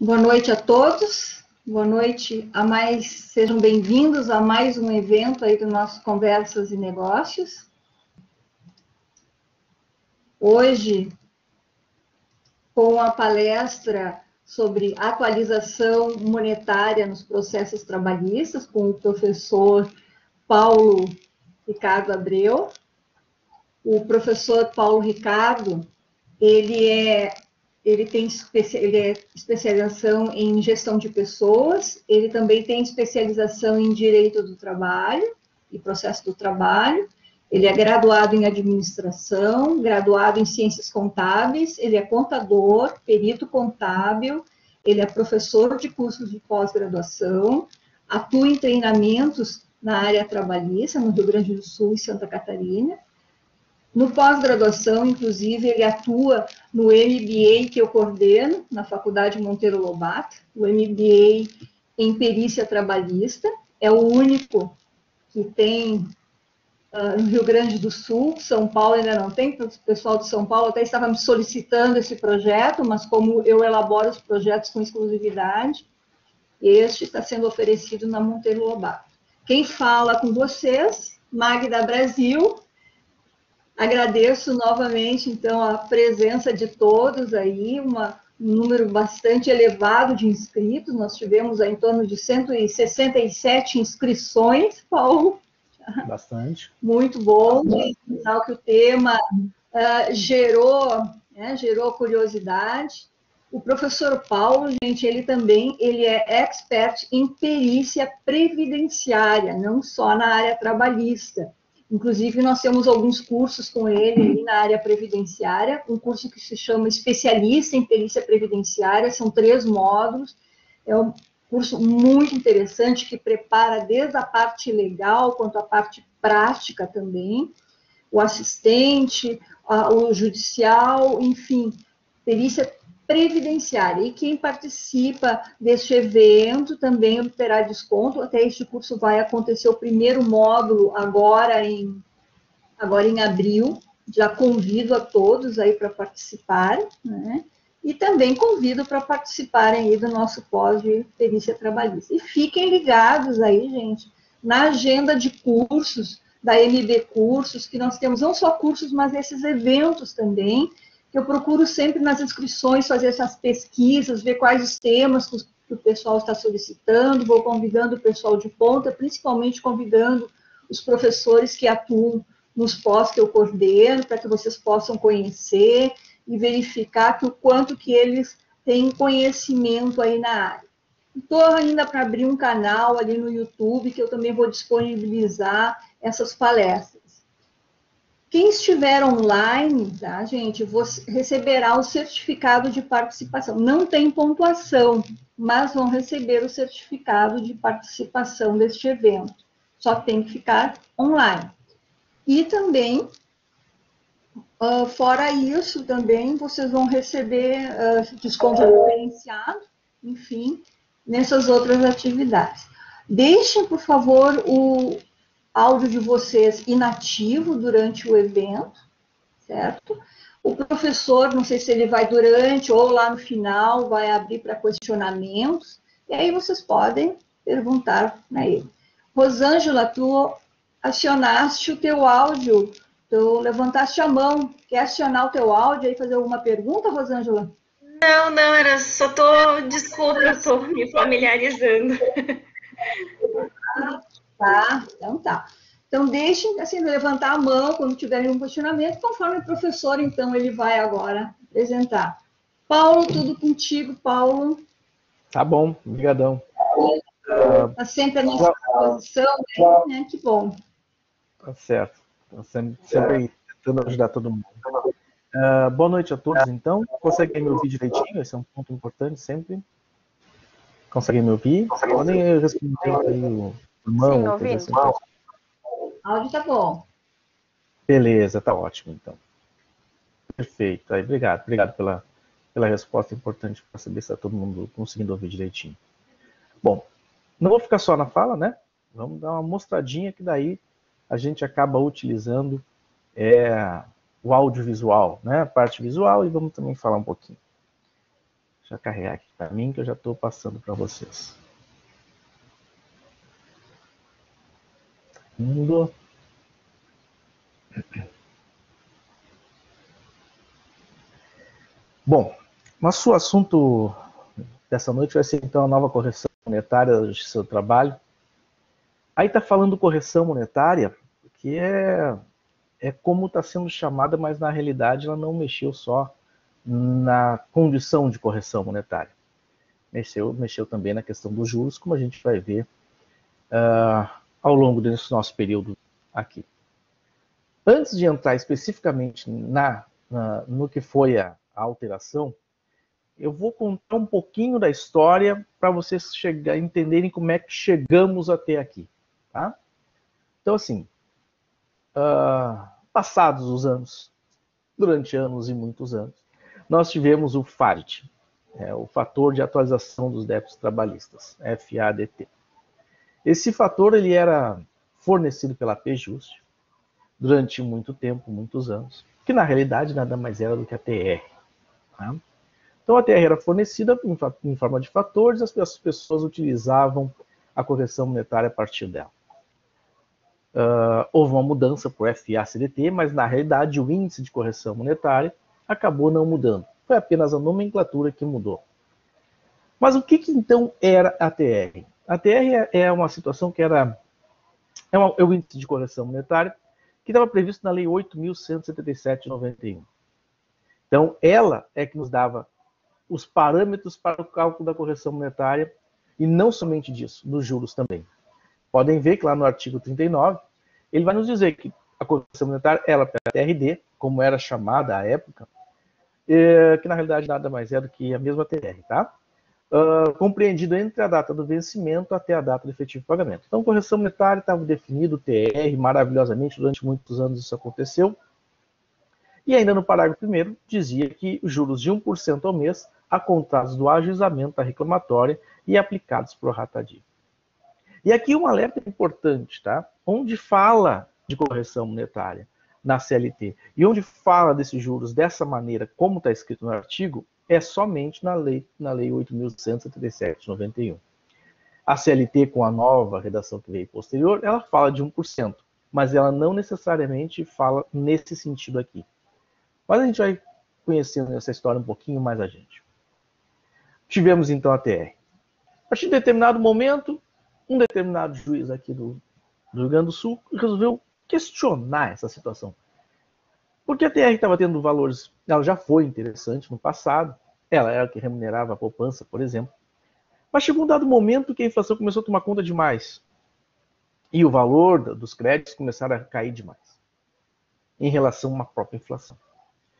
Boa noite a todos, boa noite a mais, sejam bem-vindos a mais um evento aí do nosso Conversas e Negócios. Hoje, com a palestra sobre atualização monetária nos processos trabalhistas, com o professor Paulo Ricardo Abreu. O professor Paulo Ricardo, ele é especialização em gestão de pessoas, ele também tem especialização em direito do trabalho e processo do trabalho, ele é graduado em administração, graduado em ciências contábeis, ele é contador, perito contábil, ele é professor de cursos de pós-graduação, atua em treinamentos na área trabalhista, no Rio Grande do Sul e Santa Catarina. No pós-graduação, inclusive, ele atua no MBA que eu coordeno, na Faculdade Monteiro Lobato, o MBA em Perícia Trabalhista, é o único que tem no Rio Grande do Sul, São Paulo ainda não tem, o pessoal de São Paulo até estava me solicitando esse projeto, mas como eu elaboro os projetos com exclusividade, este está sendo oferecido na Monteiro Lobato. Quem fala com vocês, Magda Brasil. Agradeço novamente, então, a presença de todos aí, um número bastante elevado de inscritos, nós tivemos aí em torno de 167 inscrições, Paulo. Bastante. Muito bom, sinal que o tema gerou curiosidade. O professor Paulo, gente, ele é expert em perícia previdenciária, não só na área trabalhista. Inclusive, nós temos alguns cursos com ele na área previdenciária, um curso que se chama Especialista em Perícia Previdenciária, são 3 módulos, é um curso muito interessante que prepara desde a parte legal quanto a parte prática também, o assistente, o judicial, enfim, perícia previdenciária. E quem participa deste evento também obterá desconto. Até este curso vai acontecer o primeiro módulo agora em abril. Já convido a todos aí para participar, né? E também convido para participarem aí do nosso pós de perícia trabalhista. E fiquem ligados aí, gente, na agenda de cursos da MB Cursos, que nós temos não só cursos, mas esses eventos também, que eu procuro sempre nas inscrições fazer essas pesquisas, ver quais os temas que o pessoal está solicitando, vou convidando o pessoal de ponta, principalmente convidando os professores que atuam nos pós que eu coordeno, para que vocês possam conhecer e verificar o quanto que eles têm conhecimento aí na área. Estou ainda para abrir um canal ali no YouTube, que eu também vou disponibilizar essas palestras. Quem estiver online, tá, gente, receberá o certificado de participação. Não tem pontuação, mas vão receber o certificado de participação deste evento. Só tem que ficar online. E também, fora isso, também vocês vão receber desconto diferenciado, enfim, nessas outras atividades. Deixem, por favor, o áudio de vocês inativo durante o evento, certo? O professor, não sei se ele vai durante ou lá no final, vai abrir para questionamentos, e aí vocês podem perguntar para ele. Rosângela, tu acionaste o teu áudio, tu levantaste a mão, quer acionar o teu áudio e fazer alguma pergunta, Rosângela? Não, era só desculpa, eu estou me familiarizando. Tá, então tá. Então, deixem, assim, levantar a mão quando tiverem um questionamento, conforme o professor, então, ele vai agora apresentar. Paulo, tudo contigo, Paulo? Tá bom, obrigadão. Está sempre à nossa disposição, né? Que bom. Tá certo. Tô sempre tentando ajudar todo mundo. Boa noite a todos, então. Conseguem me ouvir direitinho? Esse é um ponto importante sempre. Conseguem me ouvir? Podem responder aí o irmão. Sim, ouvindo. O áudio tá bom. Beleza, tá ótimo, então. Perfeito. Aí, obrigado pela resposta importante para saber se está todo mundo conseguindo ouvir direitinho. Bom, não vou ficar só na fala, né? Vamos dar uma mostradinha que daí a gente acaba utilizando o audiovisual, né? A parte visual, e vamos também falar um pouquinho. Deixa eu carregar aqui para mim, que eu já estou passando para vocês. Mundo. Bom, nosso assunto dessa noite vai ser então a nova correção monetária da Justiça do Trabalho. Aí está falando correção monetária, que é como está sendo chamada, mas na realidade ela não mexeu só na condição de correção monetária. Mexeu também na questão dos juros, como a gente vai ver ao longo desse nosso período aqui. Antes de entrar especificamente no que foi a alteração, eu vou contar um pouquinho da história para vocês entenderem como é que chegamos até aqui. Tá? Então, assim, passados os anos, durante anos e muitos anos, nós tivemos o FADT, o Fator de Atualização dos Débitos Trabalhistas, FADT. Esse fator ele era fornecido pela PJust durante muito tempo, muitos anos, que na realidade nada mais era do que a TR. Tá? Então a TR era fornecida em forma de fatores, as pessoas utilizavam a correção monetária a partir dela. Houve uma mudança para o FACDT, mas na realidade o índice de correção monetária acabou não mudando. Foi apenas a nomenclatura que mudou. Mas o que então era a TR? A TR é uma situação que é o índice de correção monetária que estava previsto na Lei 8.177 de 91. Então, ela é que nos dava os parâmetros para o cálculo da correção monetária e não somente disso, dos juros também. Podem ver que lá no artigo 39, ele vai nos dizer que a correção monetária era para a TRD, como era chamada à época, que na realidade nada mais é do que a mesma TR, tá? Compreendido entre a data do vencimento até a data do efetivo pagamento. Então, correção monetária estava definido, TR, maravilhosamente, durante muitos anos isso aconteceu. E ainda no parágrafo 1º, dizia que os juros de 1% ao mês a contratos do ajuizamento da reclamatória e aplicados por ratadio. E aqui um alerta importante, tá? Onde fala de correção monetária na CLT e onde fala desses juros dessa maneira, como está escrito no artigo, é somente na Lei 8.177 de 91. A CLT, com a nova redação que veio posterior, ela fala de 1%, mas ela não necessariamente fala nesse sentido aqui. Mas a gente vai conhecendo essa história um pouquinho mais a gente. Tivemos então a TR. A partir de determinado momento, um determinado juiz aqui do Rio Grande do Sul resolveu questionar essa situação. Porque a TR estava tendo valores, ela já foi interessante no passado, ela era a que remunerava a poupança, por exemplo, mas chegou um dado momento que a inflação começou a tomar conta demais. E o valor dos créditos começaram a cair demais, em relação à própria inflação.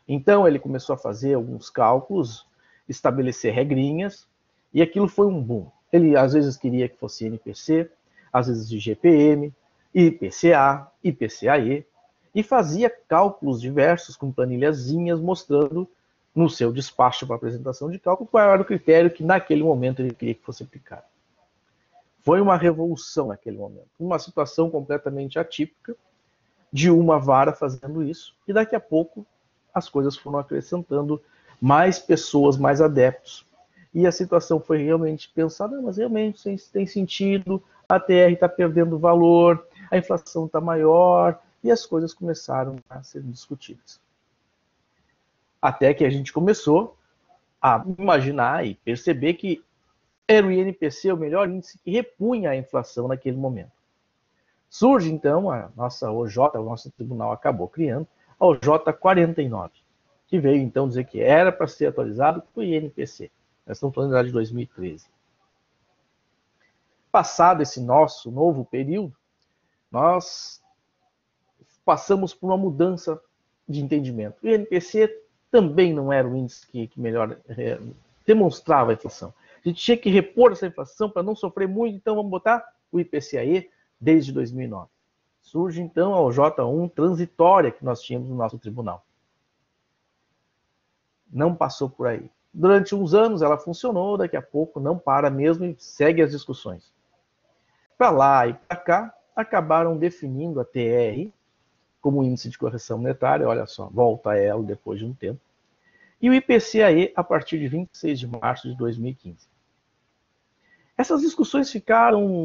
Então ele começou a fazer alguns cálculos, estabelecer regrinhas, e aquilo foi um boom. Ele às vezes queria que fosse NPC, às vezes IGPM, IPCA, IPCAE, e fazia cálculos diversos com planilhazinhas mostrando no seu despacho para apresentação de cálculo qual era o critério que naquele momento ele queria que fosse aplicado. Foi uma revolução naquele momento, uma situação completamente atípica de uma vara fazendo isso, e daqui a pouco as coisas foram acrescentando mais pessoas, mais adeptos, e a situação foi realmente pensada, mas realmente tem sentido, a TR está perdendo valor, a inflação está maior, e as coisas começaram a ser discutidas. Até que a gente começou a imaginar e perceber que era o INPC o melhor índice que repunha a inflação naquele momento. Surge então a nossa OJ, o nosso tribunal acabou criando a OJ 49, que veio então dizer que era para ser atualizado para o INPC. Nós estamos falando de 2013. Passado esse nosso novo período, nós passamos por uma mudança de entendimento. O INPC também não era o índice que melhor demonstrava a inflação. A gente tinha que repor essa inflação para não sofrer muito, então vamos botar o IPCAE desde 2009. Surge então a OJ1 transitória que nós tínhamos no nosso tribunal. Não passou por aí. Durante uns anos ela funcionou, daqui a pouco não para mesmo e segue as discussões. Para lá e para cá, acabaram definindo a TR como índice de correção monetária, olha só, volta a ela depois de um tempo. e o IPCAE a partir de 26 de março de 2015. Essas discussões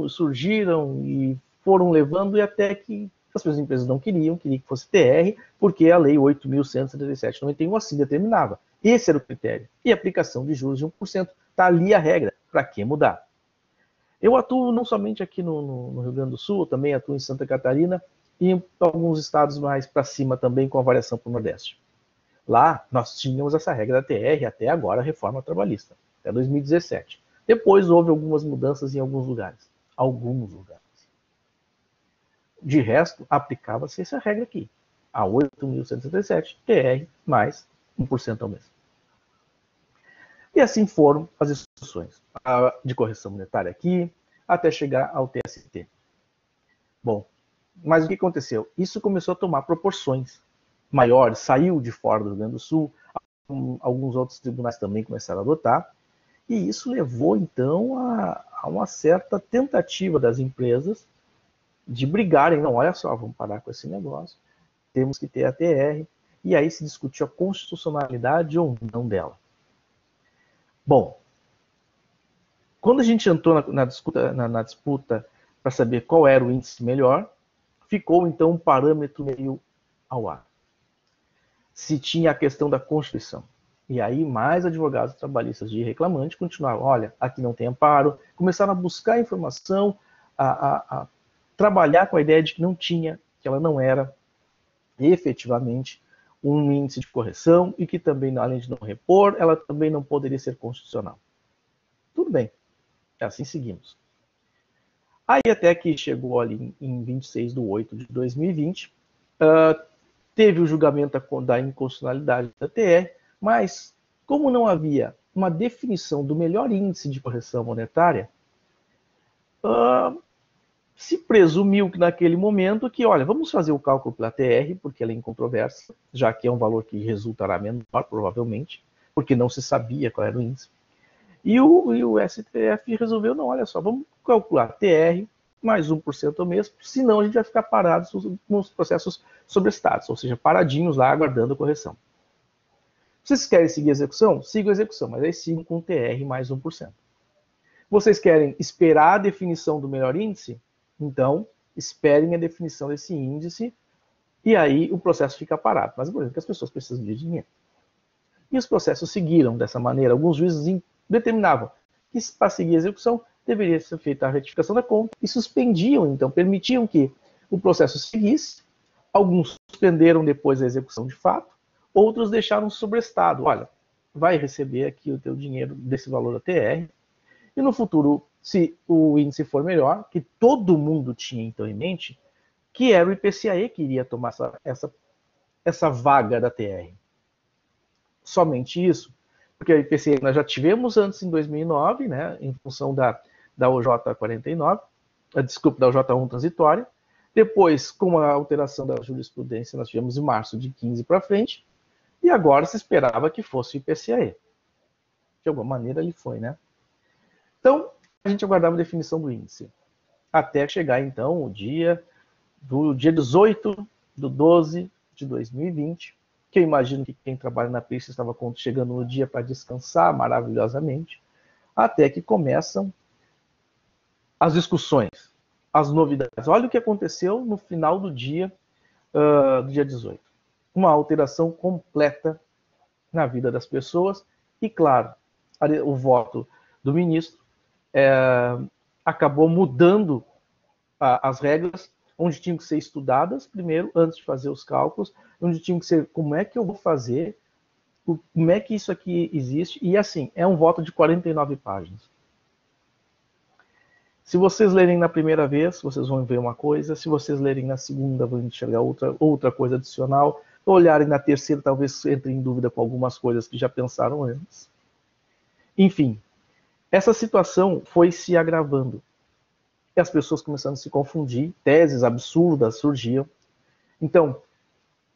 surgiram e foram levando, e até que as empresas não queriam que fosse TR, porque a Lei 8.177/91 assim determinava. Esse era o critério. E a aplicação de juros de 1%. Está ali a regra. Para que mudar? Eu atuo não somente aqui no Rio Grande do Sul, também atuo em Santa Catarina e em alguns estados mais para cima também, com a variação para o Nordeste. Lá, nós tínhamos essa regra da TR até agora, a reforma trabalhista, até 2017. Depois houve algumas mudanças em alguns lugares. Alguns lugares. De resto, aplicava-se essa regra aqui. A 8.177, TR mais 1% ao mês. E assim foram as discussões de correção monetária aqui, até chegar ao TST. Bom, mas o que aconteceu? Isso começou a tomar proporções maiores, saiu de fora do Rio Grande do Sul, alguns outros tribunais também começaram a adotar, e isso levou, então, a uma certa tentativa das empresas de brigarem. Não, olha só, vamos parar com esse negócio, temos que ter a TR, e aí se discutiu a constitucionalidade ou não dela. Bom, quando a gente entrou na disputa para saber qual era o índice melhor, ficou então um parâmetro meio ao ar. Se tinha a questão da Constituição. E aí mais advogados trabalhistas de reclamante continuavam, olha, aqui não tem amparo, começaram a buscar informação, a trabalhar com a ideia de que não tinha, que ela não era efetivamente um índice de correção e que também, além de não repor, ela também não poderia ser constitucional. Tudo bem, assim seguimos. Aí até que chegou ali em 26/8/2020, teve o julgamento da inconstitucionalidade da TR, mas como não havia uma definição do melhor índice de correção monetária, se presumiu que naquele momento que, olha, vamos fazer o cálculo pela TR, porque ela é incontroversa, já que é um valor que resultará menor, provavelmente, porque não se sabia qual era o índice. E o STF resolveu, não, olha só, vamos calcular TR mais 1% ao mês, senão a gente vai ficar parado nos processos sobrestados, ou seja, paradinhos lá, aguardando a correção. Vocês querem seguir a execução? Sigam a execução, mas aí sigam com TR mais 1%. Vocês querem esperar a definição do melhor índice? Então, esperem a definição desse índice e aí o processo fica parado. Mas, por exemplo, que as pessoas precisam de dinheiro. E os processos seguiram dessa maneira. Alguns juízes determinavam que, para seguir a execução, deveria ser feita a retificação da conta e suspendiam, então, permitiam que o processo seguisse. Alguns suspenderam depois a execução de fato, outros deixaram sobrestado. Olha, vai receber aqui o teu dinheiro desse valor da TR e no futuro, se o índice for melhor, que todo mundo tinha então em mente, que era o IPCAE que iria tomar essa vaga da TR. Somente isso, porque o IPCAE nós já tivemos antes em 2009, né, em função da OJ 49, desculpa, da OJ 1 transitória. Depois, com a alteração da jurisprudência, nós tivemos em março de 15 para frente, e agora se esperava que fosse o IPCAE. De alguma maneira ele foi, né? Então, a gente aguardava a definição do índice. Até chegar, então, o dia 18/12/2020, que eu imagino que quem trabalha na pista estava chegando no dia para descansar maravilhosamente, até que começam as discussões, as novidades. Olha o que aconteceu no final do dia 18. Uma alteração completa na vida das pessoas e, claro, o voto do ministro acabou mudando as regras, onde tinham que ser estudadas primeiro, antes de fazer os cálculos, onde tinham que ser, como é que eu vou fazer, como é que isso aqui existe, e assim, é um voto de 49 páginas. Se vocês lerem na primeira vez, vocês vão ver uma coisa, se vocês lerem na segunda, vão enxergar outra coisa adicional, olharem na terceira, talvez entrem em dúvida com algumas coisas que já pensaram antes. Enfim, essa situação foi se agravando. E as pessoas começando a se confundir, teses absurdas surgiam. Então,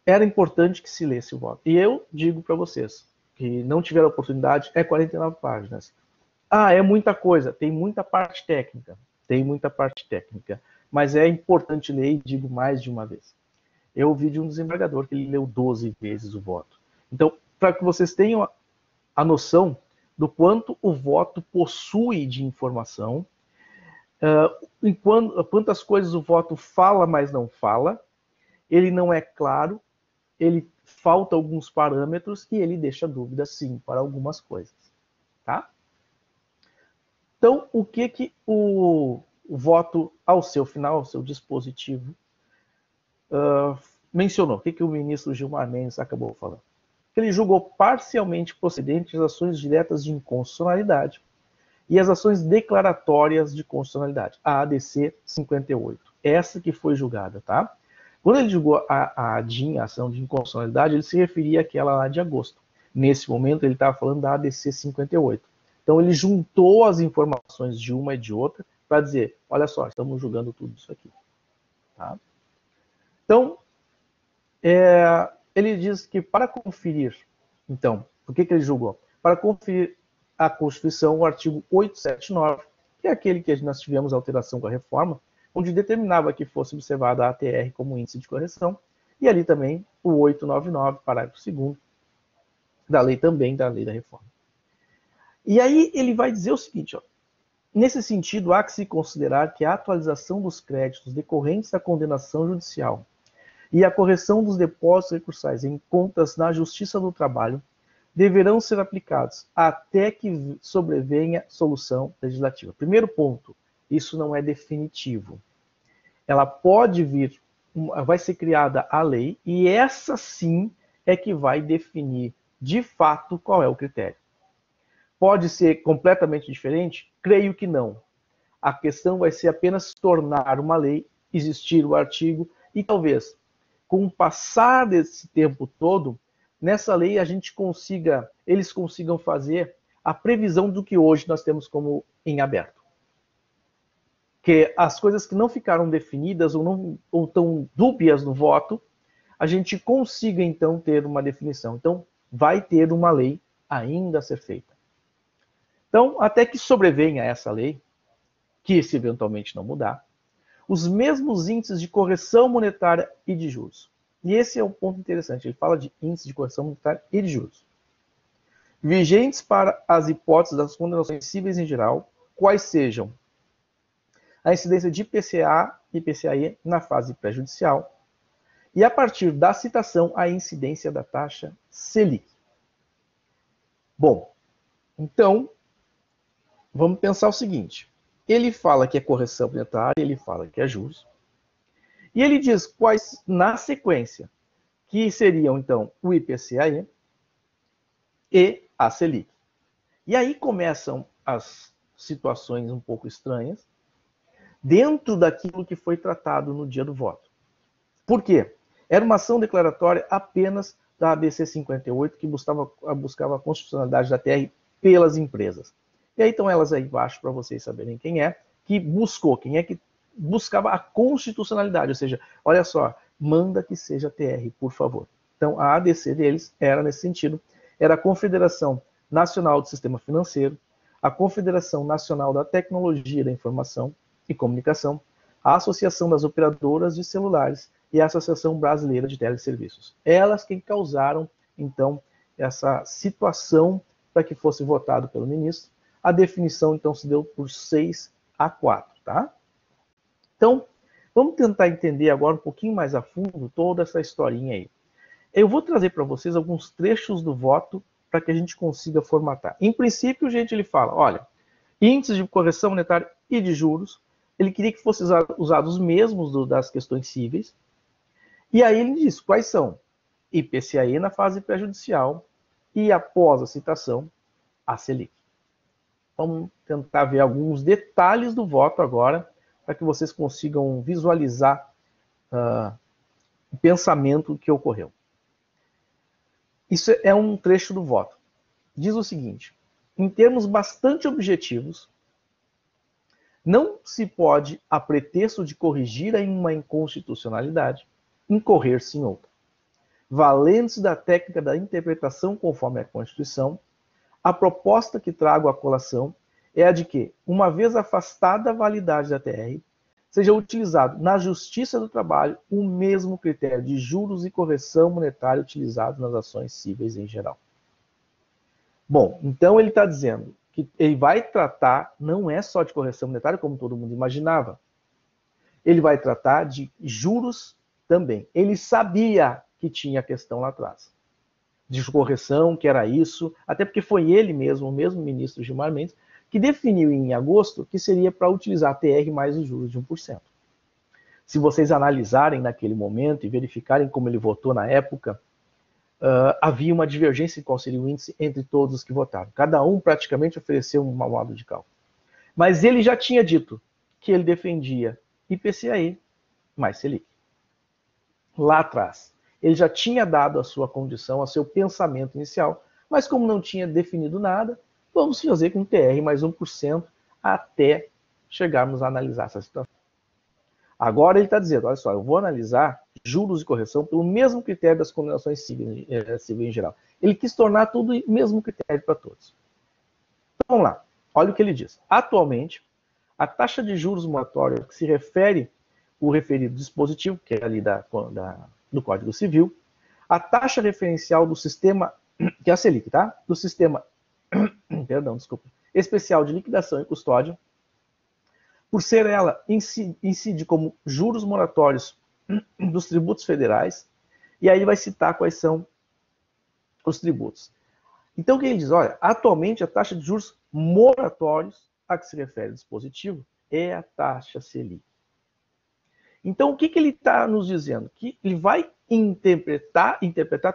era importante que se lesse o voto. E eu digo para vocês, que não tiveram oportunidade, é 49 páginas. Ah, é muita coisa, tem muita parte técnica. Tem muita parte técnica. Mas é importante ler, e digo mais de uma vez. Eu ouvi de um desembargador que ele leu 12 vezes o voto. Então, para que vocês tenham a noção do quanto o voto possui de informação, em quantas coisas o voto fala, mas não fala, ele não é claro, ele falta alguns parâmetros e ele deixa dúvida, sim, para algumas coisas. Tá? Então, o que o voto, ao seu final, ao seu dispositivo, mencionou? O que o ministro Gilmar Mendes acabou falando? Ele julgou parcialmente procedentes as ações diretas de inconstitucionalidade e as ações declaratórias de constitucionalidade, a ADC 58. Essa que foi julgada, tá? Quando ele julgou a ADIM, a ação de inconstitucionalidade, ele se referia àquela lá de agosto. Nesse momento, ele estava falando da ADC 58. Então, ele juntou as informações de uma e de outra para dizer, olha só, estamos julgando tudo isso aqui. Tá? Então, ele diz que para conferir, então, o que ele julgou? Para conferir a Constituição, o artigo 879, que é aquele que nós tivemos alteração com a reforma, onde determinava que fosse observada a ATR como índice de correção, e ali também o 899, parágrafo 2º, da lei também, da lei da reforma. E aí ele vai dizer o seguinte, ó, nesse sentido, há que se considerar que a atualização dos créditos decorrentes da condenação judicial e a correção dos depósitos recursais em contas na Justiça do Trabalho deverão ser aplicados até que sobrevenha solução legislativa. Primeiro ponto, isso não é definitivo. Ela pode vir, vai ser criada a lei, e essa sim é que vai definir de fato qual é o critério. Pode ser completamente diferente? Creio que não. A questão vai ser apenas tornar uma lei, existir o artigo, e talvez, com o passar desse tempo todo, nessa lei eles consigam fazer a previsão do que hoje nós temos como em aberto. Que as coisas que não ficaram definidas ou estão dúbias no voto, a gente consiga então ter uma definição. Então, vai ter uma lei ainda a ser feita. Então, até que sobrevenha essa lei, que se eventualmente não mudar, os mesmos índices de correção monetária e de juros. E esse é um ponto interessante, ele fala de índice de correção monetária e de juros. Vigentes para as hipóteses das condenações cíveis em geral, quais sejam a incidência de IPCA e IPCAE na fase pré-judicial, e a partir da citação, a incidência da taxa Selic. Bom, então, vamos pensar o seguinte, ele fala que é correção monetária, ele fala que é juros, e ele diz quais, na sequência, que seriam, então, o IPCAE e a Selic. E aí começam as situações um pouco estranhas, dentro daquilo que foi tratado no dia do voto. Por quê? Era uma ação declaratória apenas da ADC 58, que buscava a constitucionalidade da TR pelas empresas. E aí estão elas aí embaixo para vocês saberem quem é que buscava a constitucionalidade, ou seja, olha só, manda que seja TR, por favor. Então, a ADC deles era nesse sentido, era a Confederação Nacional do Sistema Financeiro, a Confederação Nacional da Tecnologia da Informação e Comunicação, a Associação das Operadoras de Celulares e a Associação Brasileira de Teleserviços. Elas quem causaram, então, essa situação para que fosse votado pelo ministro. A definição, então, se deu por 6-4, tá? Então, vamos tentar entender agora um pouquinho mais a fundo toda essa historinha aí. Eu vou trazer para vocês alguns trechos do voto para que a gente consiga formatar. Em princípio, gente, ele fala, olha, índices de correção monetária e de juros, ele queria que fossem usados os mesmos das questões cíveis, e aí ele diz quais são IPCAE na fase pré-judicial e após a citação, a Selic. Vamos tentar ver alguns detalhes do voto agora, para que vocês consigam visualizar o pensamento que ocorreu. Isso é um trecho do voto. Diz o seguinte, em termos bastante objetivos, não se pode, a pretexto de corrigir em uma inconstitucionalidade, incorrer-se em outra. Valendo-se da técnica da interpretação conforme a Constituição, a proposta que trago à colação é a de que, uma vez afastada a validade da TR, seja utilizado na Justiça do Trabalho o mesmo critério de juros e correção monetária utilizado nas ações cíveis em geral. Bom, então ele está dizendo que ele vai tratar, não é só de correção monetária, como todo mundo imaginava. Ele vai tratar de juros também. Ele sabia que tinha questão lá atrás. De correção, que era isso, até porque foi ele mesmo, o mesmo ministro Gilmar Mendes, que definiu em agosto que seria para utilizar a TR mais os juros de 1%. Se vocês analisarem naquele momento e verificarem como ele votou na época, havia uma divergência em qual seria o índice entre todos os que votaram. Cada um praticamente ofereceu um modo de cálculo. Mas ele já tinha dito que ele defendia IPCA mais Selic. Lá atrás. Ele já tinha dado a sua condição, a seu pensamento inicial, mas como não tinha definido nada, vamos fazer com TR mais 1% até chegarmos a analisar essa situação. Agora ele está dizendo, olha só, eu vou analisar juros e correção pelo mesmo critério das condenações cíveis em geral. Ele quis tornar tudo o mesmo critério para todos. Então vamos lá, olha o que ele diz. Atualmente, a taxa de juros moratória que se refere o referido dispositivo, que é ali do Código Civil, a taxa referencial do sistema, que é a Selic, tá? Do sistema, especial de liquidação e custódia, por ser ela, incide como juros moratórios dos tributos federais, e aí ele vai citar quais são os tributos. Então, o que ele diz? Olha, atualmente a taxa de juros moratórios a que se refere o dispositivo é a taxa Selic. Então, o que ele está nos dizendo? Que ele vai interpretar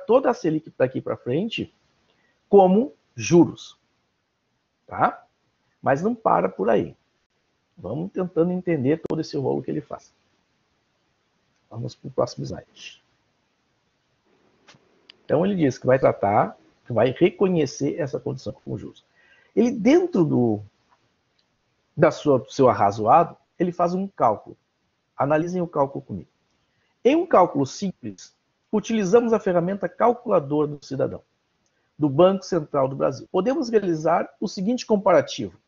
toda a Selic daqui para frente como juros. Tá? Mas não para por aí. Vamos tentando entender todo esse rolo que ele faz. Vamos para o próximo slide. Então, ele diz que vai tratar, que vai reconhecer essa condição como juros. Ele, dentro do seu arrazoado, ele faz um cálculo. Analisem o cálculo comigo. Em um cálculo simples, utilizamos a ferramenta calculadora do cidadão, do Banco Central do Brasil. Podemos realizar o seguinte comparativo.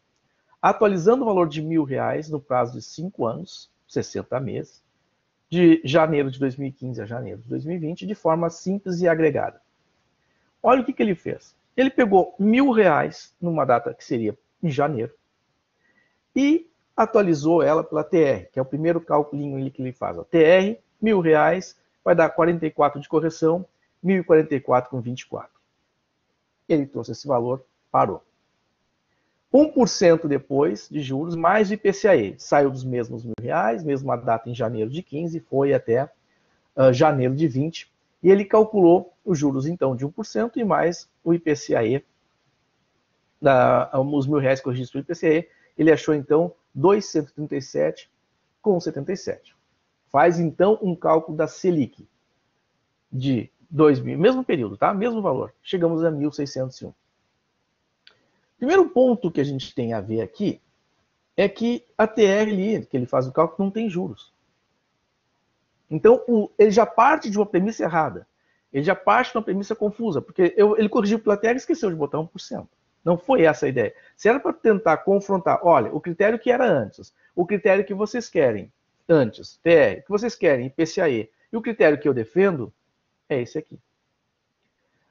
Atualizando o valor de R$1.000 no prazo de 5 anos, 60 meses, de janeiro de 2015 a janeiro de 2020, de forma simples e agregada. Olha o que ele fez. Ele pegou R$1.000 numa data que seria em janeiro e atualizou ela pela TR, que é o primeiro cálculo que ele faz. A TR, R$1.000, vai dar 44 de correção, 1.044 com 24. Ele trouxe esse valor, parou. 1% depois de juros, mais o IPCA. Saiu dos mesmos R$1.000, mesma data em janeiro de 15, foi até janeiro de 20. E ele calculou os juros, então, de 1% e mais o IPCA, os R$1.000 corrigidos pelo IPCA, ele achou, então, 237,77. Faz, então, um cálculo da Selic de 2.000, mesmo período, tá? Mesmo valor. Chegamos a 1.601. Primeiro ponto que a gente tem a ver aqui é que a TR, que ele faz o cálculo, não tem juros. Então, ele já parte de uma premissa errada. Ele já parte de uma premissa confusa, porque ele corrigiu pela TR e esqueceu de botar 1%. Não foi essa a ideia. Se era para tentar confrontar, olha, o critério que era antes, o critério que vocês querem antes, TR, que vocês querem, IPCA, e o critério que eu defendo, é esse aqui.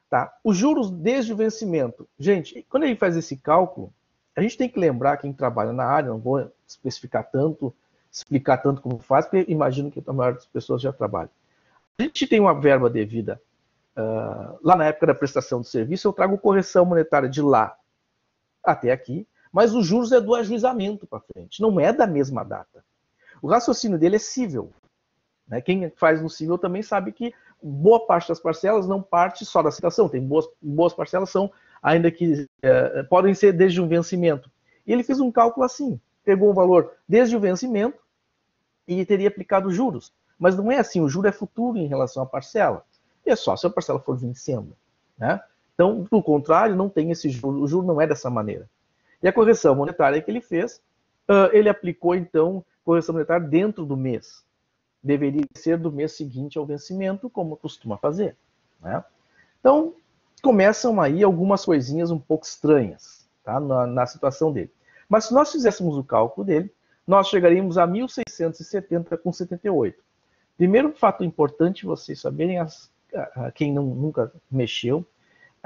Tá? Os juros desde o vencimento. Gente, quando ele faz esse cálculo, a gente tem que lembrar, quem trabalha na área, não vou explicar tanto como faz, porque imagino que a maioria das pessoas já trabalham. A gente tem uma verba devida lá na época da prestação de serviço, eu trago correção monetária de lá até aqui, mas os juros é do ajuizamento para frente, não é da mesma data. O raciocínio dele é cível. Né? Quem faz no cível também sabe que boa parte das parcelas não parte só da citação, tem boas parcelas são ainda que podem ser desde um vencimento. E ele fez um cálculo assim, pegou um valor desde o vencimento e teria aplicado juros. Mas não é assim, o juro é futuro em relação à parcela. É só se a parcela for vencendo. Né? Então, pelo contrário, não tem esse juro, o juro não é dessa maneira. E a correção monetária que ele fez, ele aplicou, então, correção monetária dentro do mês. Deveria ser do mês seguinte ao vencimento, como costuma fazer. Né? Então, começam aí algumas coisinhas um pouco estranhas, tá? na situação dele. Mas se nós fizéssemos o cálculo dele, nós chegaríamos a 1.670,78. Primeiro fato importante vocês saberem, quem nunca mexeu,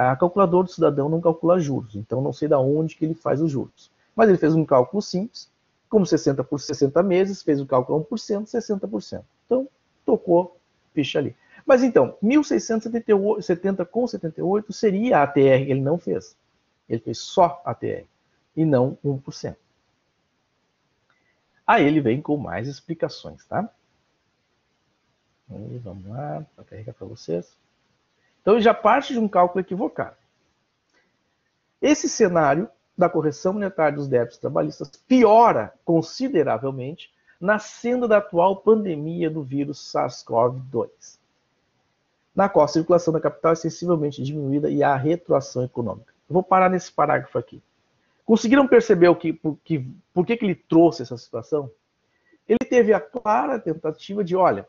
A calculadora do cidadão não calcula juros, então não sei de onde que ele faz os juros. Mas ele fez um cálculo simples, como 60 por 60 meses, fez o cálculo a 1%, 60%. Então, tocou ficha ali. Mas então, 1.670 com 78 seria a ATR que ele não fez. Ele fez só a ATR e não 1%. Aí ele vem com mais explicações, tá? Vamos lá, para carregar para vocês. Então ele já parte de um cálculo equivocado. Esse cenário da correção monetária dos débitos trabalhistas piora consideravelmente na senda da atual pandemia do vírus SARS-CoV-2, na qual a circulação da capital é sensivelmente diminuída e há retroação econômica. Eu vou parar nesse parágrafo aqui. Conseguiram perceber por que ele trouxe essa situação? Ele teve a clara tentativa de, olha,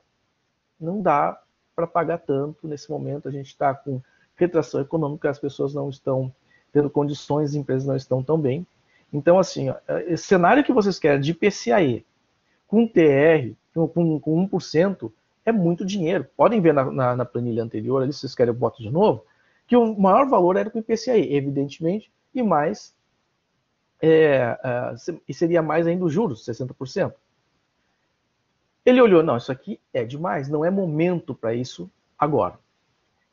não dá para pagar tanto nesse momento, a gente está com retração econômica, as pessoas não estão tendo condições, as empresas não estão tão bem. Então, assim, ó, esse cenário que vocês querem de IPCAE com TR, com 1%, é muito dinheiro. Podem ver na planilha anterior, ali, se vocês querem eu boto de novo, que o maior valor era com o IPCAE, evidentemente, e mais, e seria mais ainda os juros, 60%. Ele olhou, não, isso aqui é demais, não é momento para isso agora.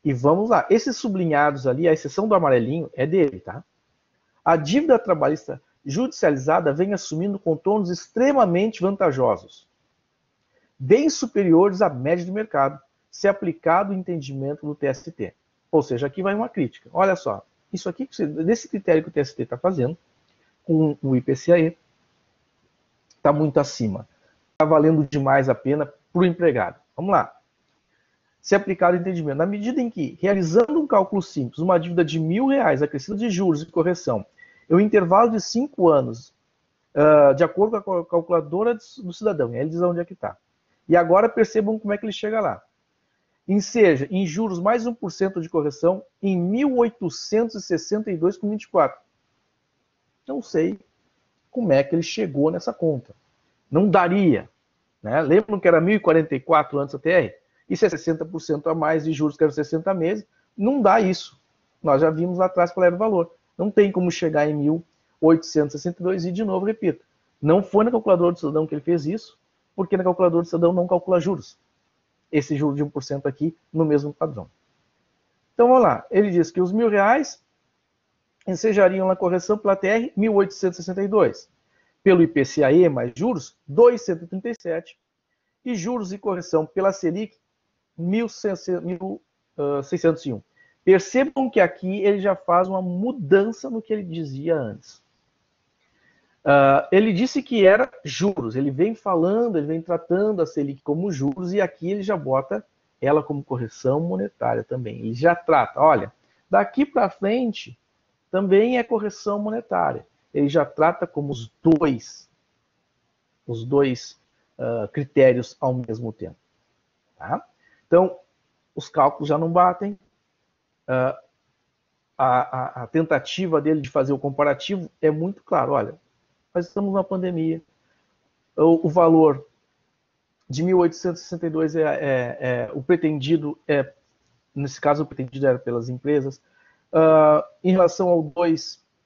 E vamos lá, esses sublinhados ali, a exceção do amarelinho, é dele, tá? A dívida trabalhista judicializada vem assumindo contornos extremamente vantajosos, bem superiores à média de mercado, se aplicado o entendimento do TST. Ou seja, aqui vai uma crítica. Olha só, isso aqui, desse critério que o TST está fazendo, com o IPCAE, está muito acima. Está valendo demais a pena para o empregado. Vamos lá. Se aplicado o entendimento. Na medida em que, realizando um cálculo simples, uma dívida de R$1.000 acrescida de juros e correção, em um intervalo de 5 anos, de acordo com a calculadora do cidadão, ele diz onde é que está. E agora percebam como é que ele chega lá. Enseja, em juros mais 1% de correção, em 1.862,24. Não sei como é que ele chegou nessa conta. Não daria. Né? Lembram que era 1.044 antes da TR? Isso é 60% a mais de juros que eram 60 meses. Não dá isso. Nós já vimos lá atrás qual era o valor. Não tem como chegar em 1.862 e, de novo, repito, não foi na calculadora do cidadão que ele fez isso, porque na calculadora do cidadão não calcula juros. Esse juro de 1% aqui no mesmo padrão. Então, vamos lá. Ele diz que os R$1.000 ensejariam na correção pela TR 1.862. Pelo IPCAE mais juros, 237. E juros e correção pela Selic, 1.601. Percebam que aqui ele já faz uma mudança no que ele dizia antes. Ele disse que era juros, ele vem falando, ele vem tratando a Selic como juros, e aqui ele já bota ela como correção monetária também. Ele já trata, olha, daqui para frente também é correção monetária. Ele já trata como os dois critérios ao mesmo tempo. Tá? Então, os cálculos já não batem. A tentativa dele de fazer o comparativo é muito claro. Olha, nós estamos numa pandemia. O valor de 1.862 o pretendido nesse caso, o pretendido era pelas empresas. Em relação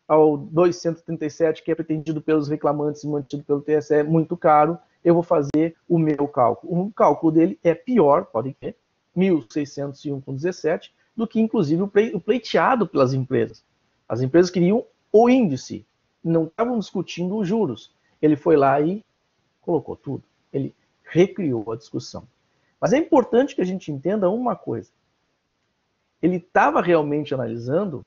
ao 237, que é pretendido pelos reclamantes e mantido pelo TSE, é muito caro. Eu vou fazer o meu cálculo. O cálculo dele é pior, podem ver, 1.601,17, do que, inclusive, o pleiteado pelas empresas. As empresas queriam o índice, não estavam discutindo os juros. Ele foi lá e colocou tudo. Ele recriou a discussão. Mas é importante que a gente entenda uma coisa. Ele estava realmente analisando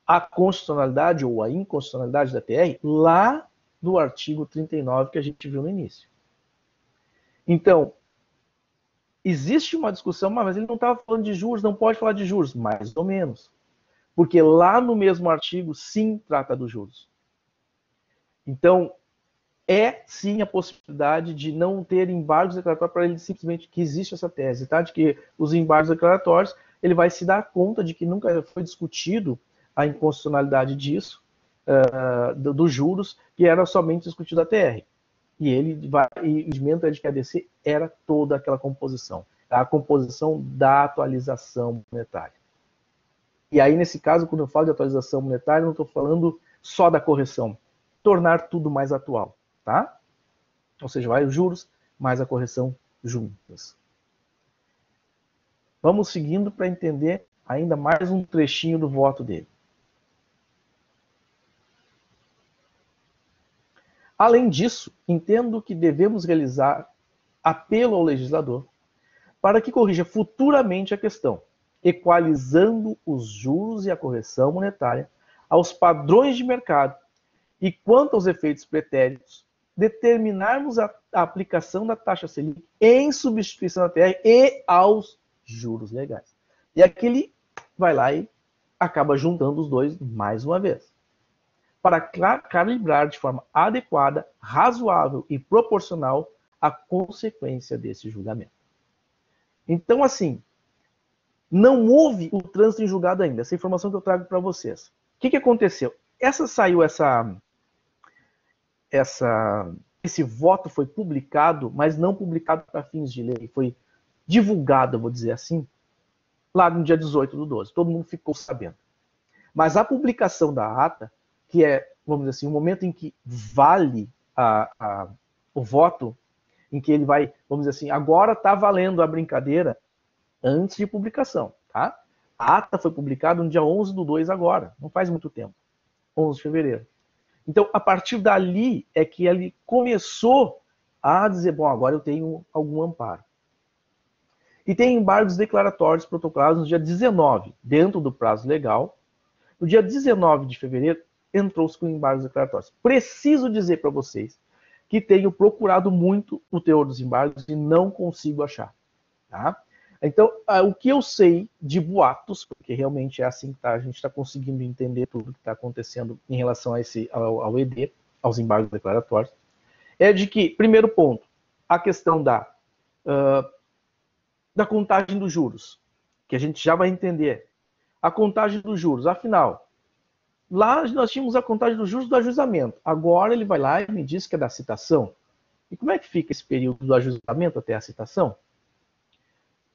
a constitucionalidade ou a inconstitucionalidade da TR lá do artigo 39 que a gente viu no início. Então, existe uma discussão, mas ele não estava falando de juros, não pode falar de juros, mais ou menos. Porque lá no mesmo artigo, sim, trata dos juros. Então, sim a possibilidade de não ter embargos declaratórios para ele simplesmente que existe essa tese, tá? De que os embargos declaratórios, ele vai se dar conta de que nunca foi discutido a inconstitucionalidade disso, dos juros, que era somente discutido a TR. E ele vai, e o entendimento é de que a DC era toda aquela composição, a composição da atualização monetária. E aí, nesse caso, quando eu falo de atualização monetária, eu não estou falando só da correção. Tornar tudo mais atual, tá? Ou seja, vai os juros mais a correção juntas. Vamos seguindo para entender ainda mais um trechinho do voto dele. Além disso, entendo que devemos realizar apelo ao legislador para que corrija futuramente a questão, equalizando os juros e a correção monetária aos padrões de mercado e, quanto aos efeitos pretéritos, determinarmos a aplicação da taxa Selic em substituição da TR e aos juros legais. E aqui ele vai lá e acaba juntando os dois mais uma vez, para calibrar de forma adequada, razoável e proporcional a consequência desse julgamento. Então, assim, não houve o trânsito em julgado ainda. Essa informação que eu trago para vocês. O que aconteceu? Esse voto foi publicado, mas não publicado para fins de lei. Foi divulgado, vou dizer assim, lá no dia 18/12. Todo mundo ficou sabendo. Mas a publicação da ata, que é, vamos dizer assim, o momento em que vale o voto, em que ele vai, vamos dizer assim, agora está valendo a brincadeira, antes de publicação, tá? A ata foi publicada no dia 11/2 agora, não faz muito tempo, 11 de fevereiro. Então, a partir dali é que ele começou a dizer, bom, agora eu tenho algum amparo. E tem embargos declaratórios protocolados no dia 19, dentro do prazo legal. No dia 19 de fevereiro, entrou-se com embargos declaratórios. Preciso dizer para vocês que tenho procurado muito o teor dos embargos e não consigo achar. Tá? Então, o que eu sei de boatos, porque realmente é assim que a gente está conseguindo entender tudo que está acontecendo em relação ao ED, aos embargos declaratórios, é de que, primeiro ponto, a questão da contagem dos juros, que a gente já vai entender. A contagem dos juros, afinal, lá nós tínhamos a contagem dos juros do ajuizamento. Agora ele vai lá e me diz que é da citação. E como é que fica esse período do ajuizamento até a citação?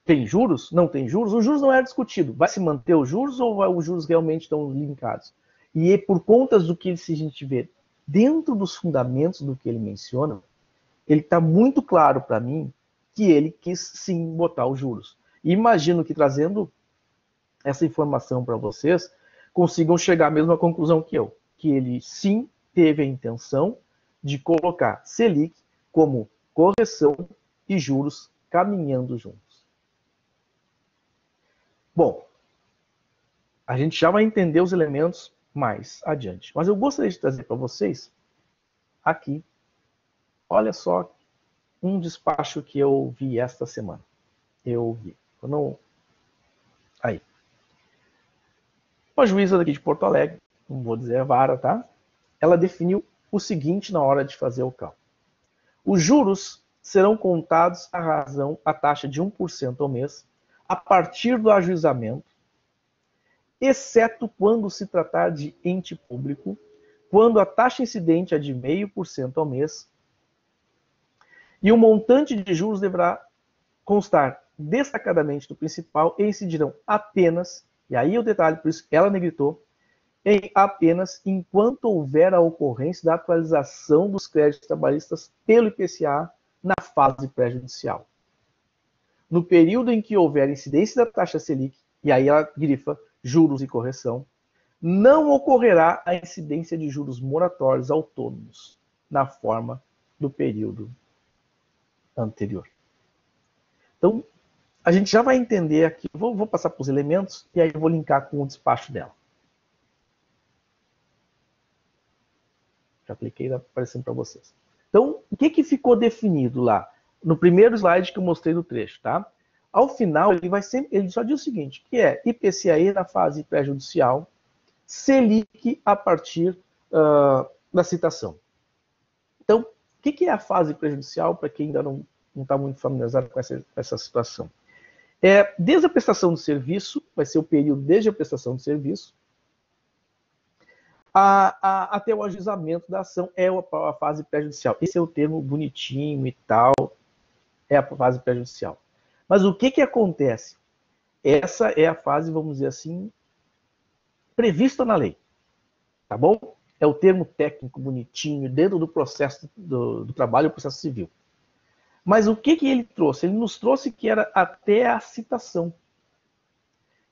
Tem juros? Não tem juros? Os juros não é discutido. Vai se manter os juros ou os juros realmente estão linkados? E por contas do que se a gente vê dentro dos fundamentos do que ele menciona, ele está muito claro para mim que ele quis sim botar os juros. E imagino que trazendo essa informação para vocês, consigam chegar à mesma conclusão que eu, que ele sim teve a intenção de colocar Selic como correção e juros caminhando juntos. Bom, a gente já vai entender os elementos mais adiante, mas eu gostaria de trazer para vocês aqui, olha só, um despacho que eu vi esta semana. Eu vi. Aí. Uma juíza daqui de Porto Alegre, não vou dizer a vara, tá? Ela definiu o seguinte na hora de fazer o cálculo. Os juros serão contados à taxa de 1% ao mês a partir do ajuizamento, exceto quando se tratar de ente público, quando a taxa incidente é de 0,5% ao mês, e o montante de juros deverá constar destacadamente do principal e incidirão apenas, e aí o detalhe, por isso ela negritou, em apenas enquanto houver a ocorrência da atualização dos créditos trabalhistas pelo IPCA na fase pré-judicial. No período em que houver incidência da taxa Selic, e aí ela grifa juros e correção, não ocorrerá a incidência de juros moratórios autônomos na forma do período anterior. Então, a gente já vai entender aqui, vou passar para os elementos e aí eu vou linkar com o despacho dela. Já cliquei, está aparecendo para vocês. Então, o que ficou definido lá? No primeiro slide que eu mostrei do trecho, tá? Ao final, ele só diz o seguinte, que é IPCAE na fase pré-judicial, Selic a partir da citação. Então, o que é a fase pré-judicial, para quem ainda não está muito familiarizado com essa situação? Desde a prestação do serviço, vai ser o período desde a prestação do serviço, até o ajuizamento da ação é a fase pré-judicial. Esse é o termo bonitinho e tal, é a fase pré-judicial. Mas o que acontece? Essa é a fase, vamos dizer assim, prevista na lei. Tá bom? É o termo técnico bonitinho dentro do processo do trabalho, o processo civil. Mas o que ele trouxe? Ele nos trouxe que era até a citação.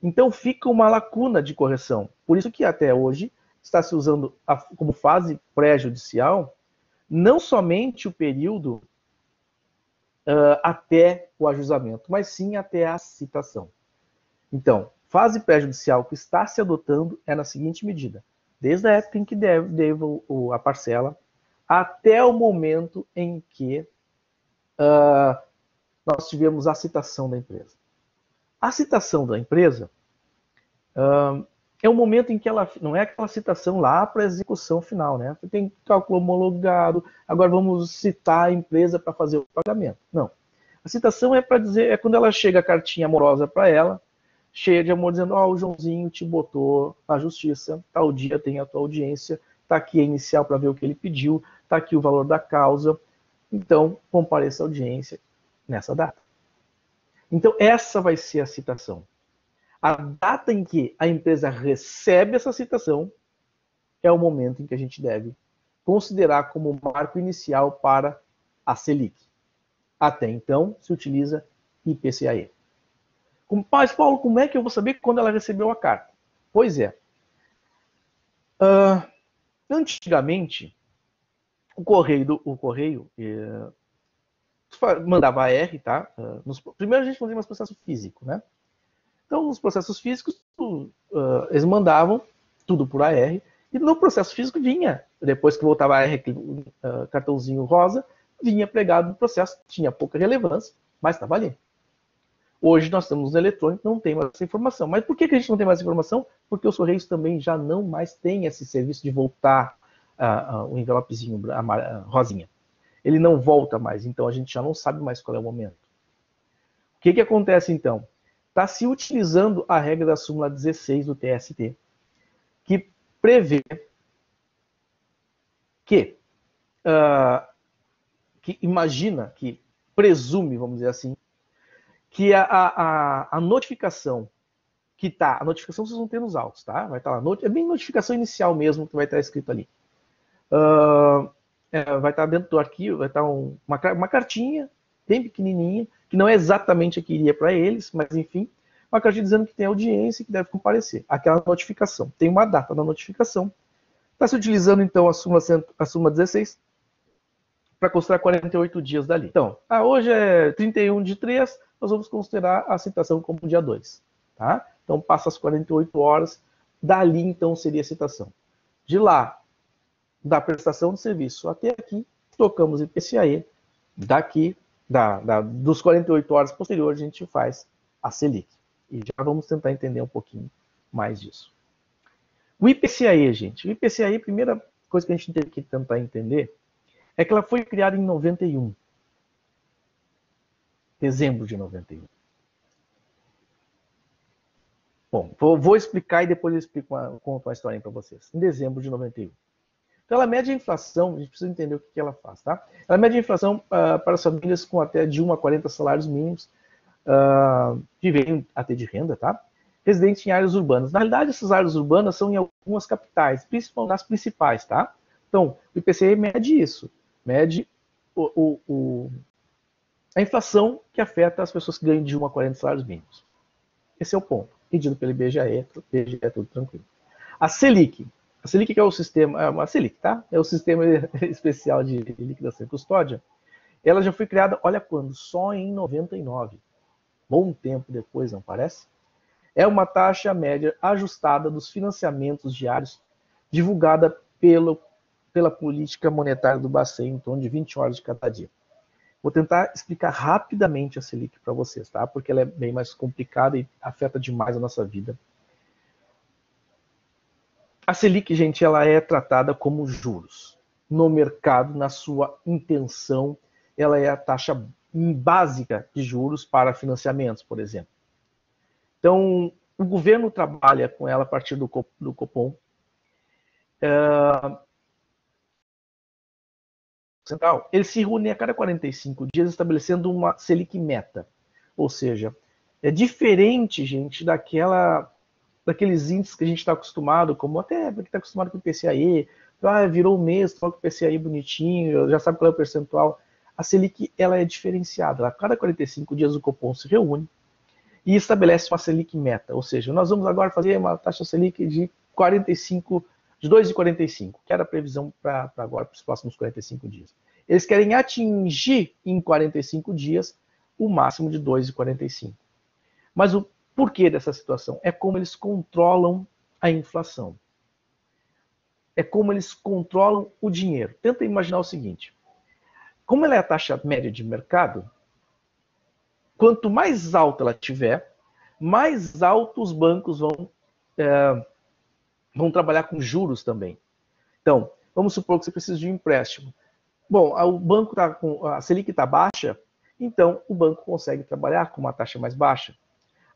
Então fica uma lacuna de correção. Por isso que até hoje está se usando como fase pré-judicial não somente o período até o ajuizamento, mas sim até a citação. Então, fase pré-judicial que está se adotando é na seguinte medida: desde a época em que deve a parcela até o momento em que nós tivemos a citação da empresa. A citação da empresa é o momento em que ela não é aquela citação lá para a execução final, né? Você tem cálculo homologado, agora vamos citar a empresa para fazer o pagamento. Não. A citação é para dizer, é quando ela chega a cartinha amorosa para ela, cheia de amor, dizendo: ó, o Joãozinho te botou na justiça, tal dia tem a tua audiência, tá aqui a inicial para ver o que ele pediu, tá aqui o valor da causa, então compareça à audiência nessa data. Então essa vai ser a citação. A data em que a empresa recebe essa citação é o momento em que a gente deve considerar como marco inicial para a Selic. Até então, se utiliza IPCAE. Mas, Paulo, como é que eu vou saber quando ela recebeu a carta? Pois é. Antigamente, o correio mandava AR, tá? Primeiro a gente fazia um processo físico, né? Então, nos processos físicos, eles mandavam tudo por AR, e no processo físico vinha, depois que voltava a AR, cartãozinho rosa, vinha pregado no processo, tinha pouca relevância, mas estava ali. Hoje nós estamos no eletrônico, não tem mais essa informação. Mas por que a gente não tem mais informação? Porque os Correios também já não mais têm esse serviço de voltar o envelopezinho rosinha. Ele não volta mais, então a gente já não sabe mais qual é o momento. O que acontece então? Está se utilizando a regra da súmula 16 do TST, que prevê que imagina, que presume, vamos dizer assim, que a notificação que está, a notificação vocês vão ter nos autos, tá? Vai estar lá, é bem notificação inicial mesmo que vai estar escrito ali. Vai estar dentro do arquivo, vai estar uma cartinha bem pequenininha, que não é exatamente a que iria para eles, mas enfim, uma cartinha dizendo que tem audiência e que deve comparecer. Aquela notificação. Tem uma data da notificação. Está se utilizando, então, a súmula 16 para considerar 48 dias dali. Então, hoje é 31 de 3, nós vamos considerar a citação como dia 2. Tá? Então, passa as 48 horas, dali, então, seria a citação. De lá, da prestação de serviço até aqui, tocamos IPCAE, daqui, dos 48 horas posteriores, a gente faz a Selic. E já vamos tentar entender um pouquinho mais disso. O IPCAE, gente, o IPCAE, a primeira coisa que a gente tem que tentar entender é que ela foi criada em 91. Dezembro de 91. Bom, vou explicar e depois eu conto uma historinha para vocês. Em dezembro de 91. Então, ela mede a inflação, a gente precisa entender o que ela faz, tá? Ela mede a inflação para as famílias com até de 1 a 40 salários mínimos, vivem até de renda, tá? Residentes em áreas urbanas. Na realidade, essas áreas urbanas são em algumas capitais, principalmente nas principais, tá? Então, o IPCA mede isso, mede a inflação que afeta as pessoas que ganham de 1 a 40 salários mínimos. Esse é o ponto, medido pelo IBGE, é tudo tranquilo. A Selic que é o sistema, a Selic, tá? É o sistema especial de liquidação e custódia. Ela já foi criada, olha quando? Só em 99. Bom tempo depois, não parece? É uma taxa média ajustada dos financiamentos diários, divulgada pela política monetária do Bacen, em torno de 20 horas de cada dia. Vou tentar explicar rapidamente a Selic para vocês, tá? Porque ela é bem mais complicada e afeta demais a nossa vida. A Selic, gente, ela é tratada como juros. No mercado, na sua intenção, ela é a taxa básica de juros para financiamentos, por exemplo. Então, o governo trabalha com ela a partir do Copom. Central, ele se reúne a cada 45 dias estabelecendo uma Selic meta. Ou seja, é diferente, gente, daquela daqueles índices que a gente está acostumado, como até que está acostumado com o PCAE, virou um mês, toca o PCAE bonitinho, já sabe qual é o percentual. A Selic, ela é diferenciada. A cada 45 dias o Copom se reúne e estabelece uma Selic meta, ou seja, nós vamos agora fazer uma taxa Selic de 45, de 2,45, que era a previsão para agora, para os próximos 45 dias. Eles querem atingir em 45 dias o máximo de 2,45. Mas o porquê dessa situação? É como eles controlam a inflação. É como eles controlam o dinheiro. Tenta imaginar o seguinte, como ela é a taxa média de mercado, quanto mais alta ela tiver, mais alto os bancos vão trabalhar com juros também. Então, vamos supor que você precisa de um empréstimo. Bom, o banco está com a Selic está baixa, então o banco consegue trabalhar com uma taxa mais baixa.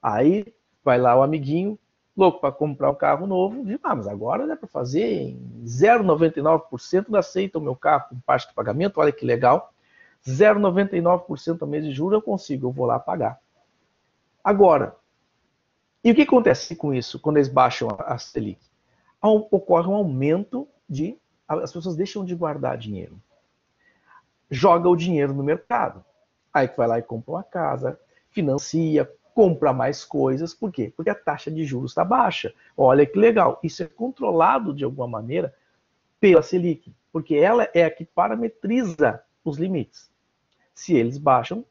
Aí vai lá o amiguinho, louco para comprar um carro novo, diz, mas agora dá para fazer em 0,99% aceita o meu carro com parte de pagamento, olha que legal. 0,99% ao mês de juros eu consigo, eu vou lá pagar. Agora, e o que acontece com isso, quando eles baixam a Selic? Ocorre um aumento de... As pessoas deixam de guardar dinheiro. Joga o dinheiro no mercado. Aí vai lá e compra uma casa, financia, compra mais coisas. Por quê? Porque a taxa de juros está baixa. Olha que legal. Isso é controlado de alguma maneira pela Selic, porque ela é a que parametriza os limites. Se eles baixam,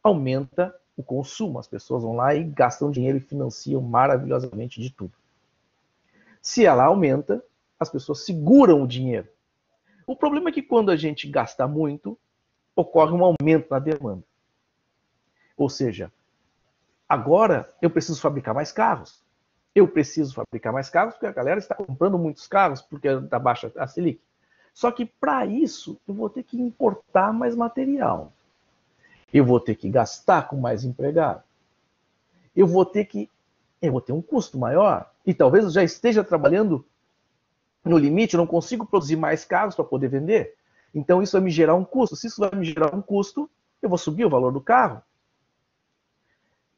aumenta o consumo. As pessoas vão lá e gastam dinheiro e financiam maravilhosamente de tudo. Se ela aumenta, as pessoas seguram o dinheiro. O problema é que quando a gente gasta muito, ocorre um aumento na demanda. Ou seja, agora eu preciso fabricar mais carros. Eu preciso fabricar mais carros porque a galera está comprando muitos carros porque está baixa a Selic. Só que para isso eu vou ter que importar mais material. Eu vou ter que gastar com mais empregado. Eu vou ter um custo maior. E talvez eu já esteja trabalhando no limite, eu não consigo produzir mais carros para poder vender. Então isso vai me gerar um custo. Se isso vai me gerar um custo, eu vou subir o valor do carro.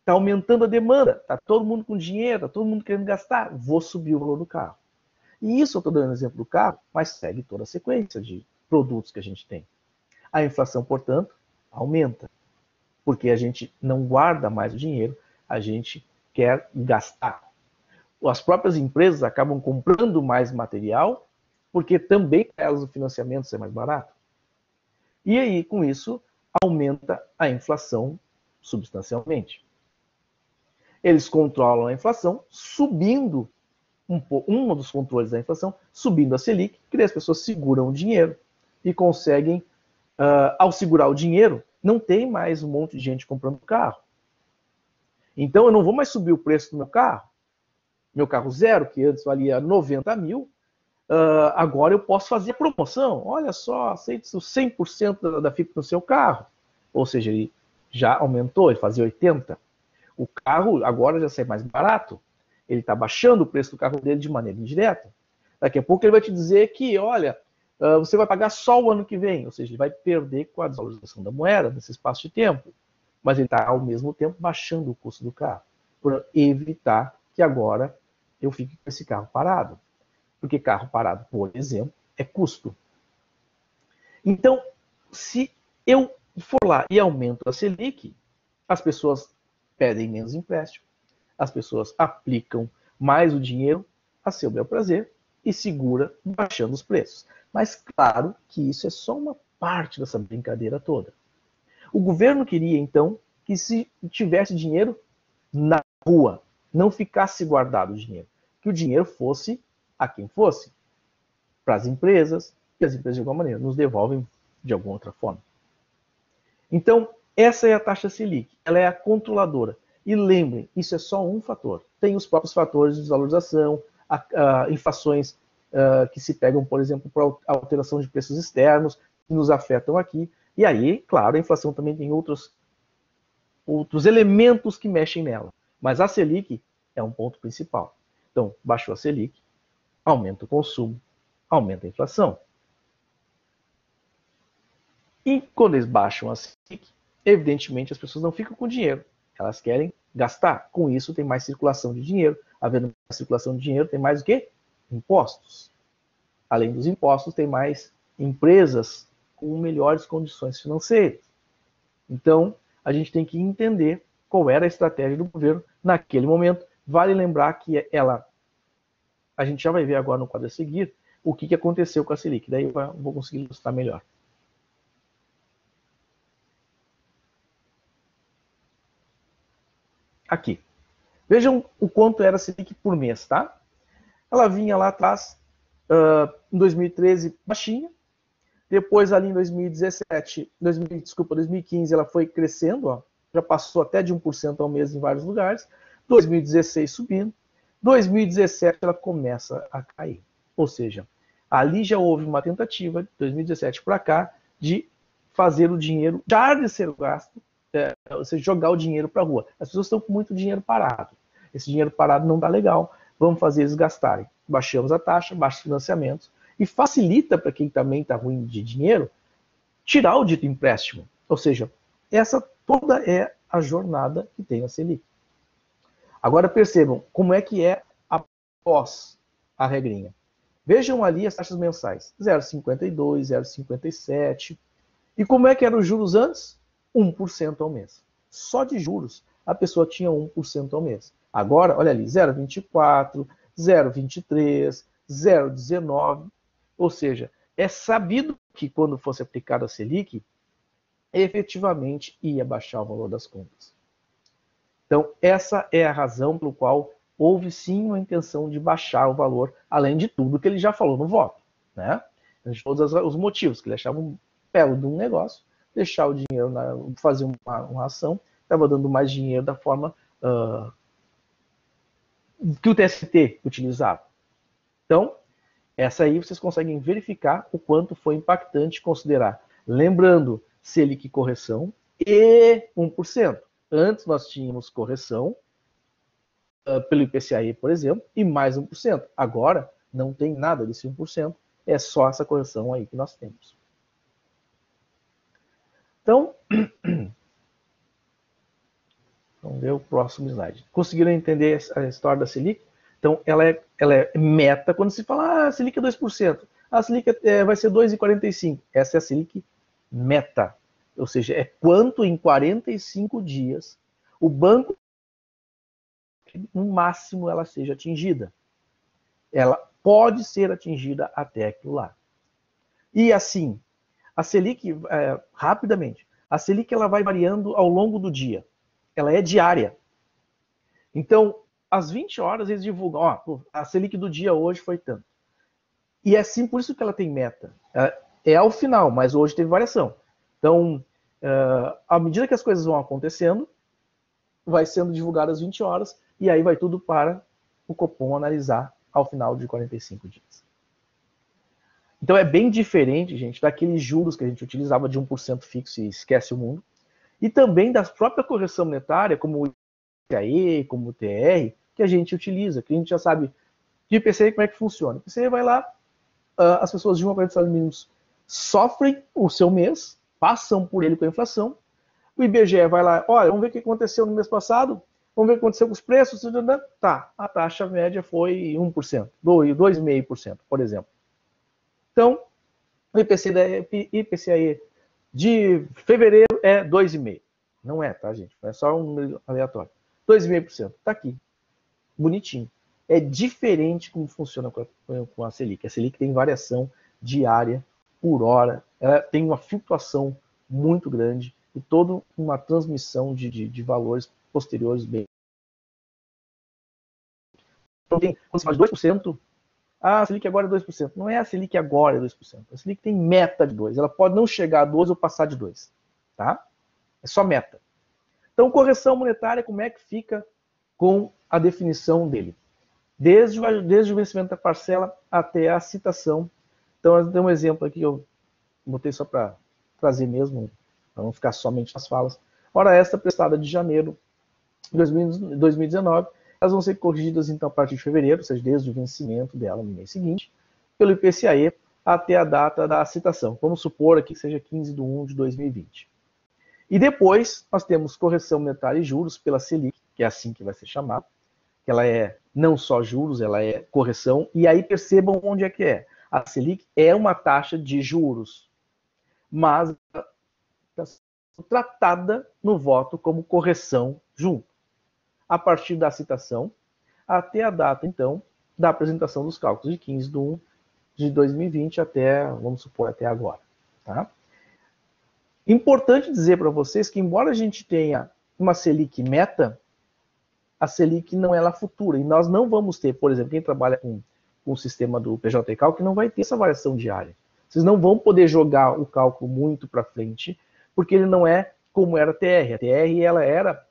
Está aumentando a demanda. Está todo mundo com dinheiro, está todo mundo querendo gastar. Vou subir o valor do carro. E isso eu estou dando exemplo do carro, mas segue toda a sequência de produtos que a gente tem. A inflação, portanto, aumenta. Porque a gente não guarda mais o dinheiro, a gente quer gastar. As próprias empresas acabam comprando mais material, porque também para elas o financiamento é mais barato. E aí, com isso, aumenta a inflação substancialmente. Eles controlam a inflação subindo um dos controles da inflação, subindo a Selic, que as pessoas seguram o dinheiro e conseguem, ao segurar o dinheiro, não tem mais um monte de gente comprando carro. Então eu não vou mais subir o preço do meu carro zero, que antes valia 90 mil, agora eu posso fazer promoção. Olha só, aceite o 100% da FIP no seu carro. Ou seja, ele já aumentou, ele fazia 80. O carro agora já sai mais barato. Ele está baixando o preço do carro dele de maneira indireta. Daqui a pouco ele vai te dizer que, olha, você vai pagar só o ano que vem. Ou seja, ele vai perder com a desvalorização da moeda nesse espaço de tempo. Mas ele está, ao mesmo tempo, baixando o custo do carro. Para evitar que agora eu fique com esse carro parado. Porque carro parado, por exemplo, é custo. Então, se eu for lá e aumento a Selic, as pessoas pedem menos empréstimo, as pessoas aplicam mais o dinheiro a seu bel prazer e segura baixando os preços. Mas claro que isso é só uma parte dessa brincadeira toda. O governo queria, então, que se tivesse dinheiro na rua, não ficasse guardado o dinheiro, que o dinheiro fosse a quem fosse, para as empresas, e as empresas de alguma maneira nos devolvem de alguma outra forma. Então, essa é a taxa Selic, ela é a controladora. E lembrem, isso é só um fator. Tem os próprios fatores de desvalorização, inflações que se pegam, por exemplo, por alteração de preços externos, que nos afetam aqui. E aí, claro, a inflação também tem outros elementos que mexem nela. Mas a Selic é um ponto principal. Então, baixou a Selic, aumenta o consumo, aumenta a inflação. E quando eles baixam a Selic, evidentemente as pessoas não ficam com dinheiro. Elas querem gastar. Com isso tem mais circulação de dinheiro. havendo uma circulação de dinheiro, tem mais o quê? Impostos. Além dos impostos, tem mais empresas com melhores condições financeiras. Então, a gente tem que entender qual era a estratégia do governo naquele momento. Vale lembrar que a gente já vai ver agora no quadro a seguir, o que aconteceu com a Selic. Daí eu vou conseguir ilustrar melhor. Aqui. Vejam o quanto era a Selic por mês, tá? Ela vinha lá atrás, em 2013, baixinha. Depois, ali em 2015, ela foi crescendo, ó, já passou até de 1% ao mês em vários lugares. 2016 subindo. 2017 ela começa a cair. Ou seja, ali já houve uma tentativa, de 2017 para cá, de fazer o dinheiro já de ser gasto, ou seja, jogar o dinheiro para a rua. As pessoas estão com muito dinheiro parado. Esse dinheiro parado não dá legal. Vamos fazer eles gastarem. Baixamos a taxa, baixa os financiamentos e facilita para quem também está ruim de dinheiro tirar o dito empréstimo. Ou seja, essa toda é a jornada que tem a Selic. Agora percebam como é que é após a regrinha. Vejam ali as taxas mensais, 0,52, 0,57. E como é que eram os juros antes? 1% ao mês. Só de juros a pessoa tinha 1% ao mês. Agora, olha ali, 0,24, 0,23, 0,19. Ou seja, é sabido que quando fosse aplicado a Selic, efetivamente ia baixar o valor das contas. Então, essa é a razão pelo qual houve sim uma intenção de baixar o valor, além de tudo que ele já falou no voto, né? De todos os motivos, que ele achava um belo de um negócio, deixar o dinheiro, fazer uma ação, estava dando mais dinheiro da forma que o TST utilizava. Então, essa aí vocês conseguem verificar o quanto foi impactante considerar. Lembrando, Selic correção e 1%. Antes nós tínhamos correção pelo IPCA, por exemplo, e mais 1%. Agora não tem nada desse 1%, é só essa correção aí que nós temos. Então, vamos ver o próximo slide. Conseguiram entender a história da Selic? Então, ela é meta quando se fala, a Selic é 2%, a Selic vai ser 2,45%. Essa é a Selic meta. Ou seja, é quanto em 45 dias o banco, no máximo, ela seja atingida. Ela pode ser atingida até aquilo lá. E assim, a Selic, rapidamente, a Selic ela vai variando ao longo do dia. Ela é diária. Então, às 20 horas eles divulgam, ó, a Selic do dia hoje foi tanto. E é assim, por isso que ela tem meta. É ao final, mas hoje teve variação. Então, à medida que as coisas vão acontecendo, vai sendo divulgado às 20 horas, e aí vai tudo para o Copom analisar ao final de 45 dias. Então é bem diferente, gente, daqueles juros que a gente utilizava de 1% fixo e esquece o mundo, e também da própria correção monetária, como o IPCA, como o TR, que a gente utiliza, que a gente já sabe de IPCA como é que funciona. O IPCA vai lá, as pessoas de 1 a 40 salários mínimos sofrem o seu mês, passam por ele com a inflação, o IBGE vai lá, olha, vamos ver o que aconteceu no mês passado, vamos ver o que aconteceu com os preços, tá, a taxa média foi 1%, 2,5%, por exemplo. Então, o IPCA de fevereiro é 2,5%. Não é, tá, gente? É só um número aleatório. 2,5%. Tá aqui. Bonitinho. É diferente como funciona com a Selic. A Selic tem variação diária, por hora. Ela tem uma flutuação muito grande e toda uma transmissão de valores posteriores bem. Então, quando você fala de 2%, a Selic agora é 2%. Não é a Selic agora é 2%. A Selic tem meta de 2%. Ela pode não chegar a 2% ou passar de 2%. Tá? É só meta. Então, correção monetária, como é que fica com a definição dele? Desde o vencimento da parcela até a citação. Então, eu dei um exemplo aqui, eu botei só para trazer mesmo, para não ficar somente nas falas. Hora extra prestada de janeiro de 2019, elas vão ser corrigidas então a partir de fevereiro, ou seja, desde o vencimento dela no mês seguinte, pelo IPCA até a data da citação. Vamos supor aqui que seja 15/1 de 2020. E depois nós temos correção monetária e juros pela Selic, que é assim que vai ser chamada, que ela é não só juros, ela é correção, e aí percebam onde é que é. A Selic é uma taxa de juros, mas está sendo tratada no voto como correção junto, a partir da citação até a data, então, da apresentação dos cálculos de 15/1 de 2020 até, vamos supor, até agora. Tá? Importante dizer para vocês que, embora a gente tenha uma Selic meta, a Selic não é lá futura. E nós não vamos ter, por exemplo, quem trabalha com o sistema do PJ Cálculo, que não vai ter essa variação diária. Vocês não vão poder jogar o cálculo muito para frente, porque ele não é como era a TR. A TR ela era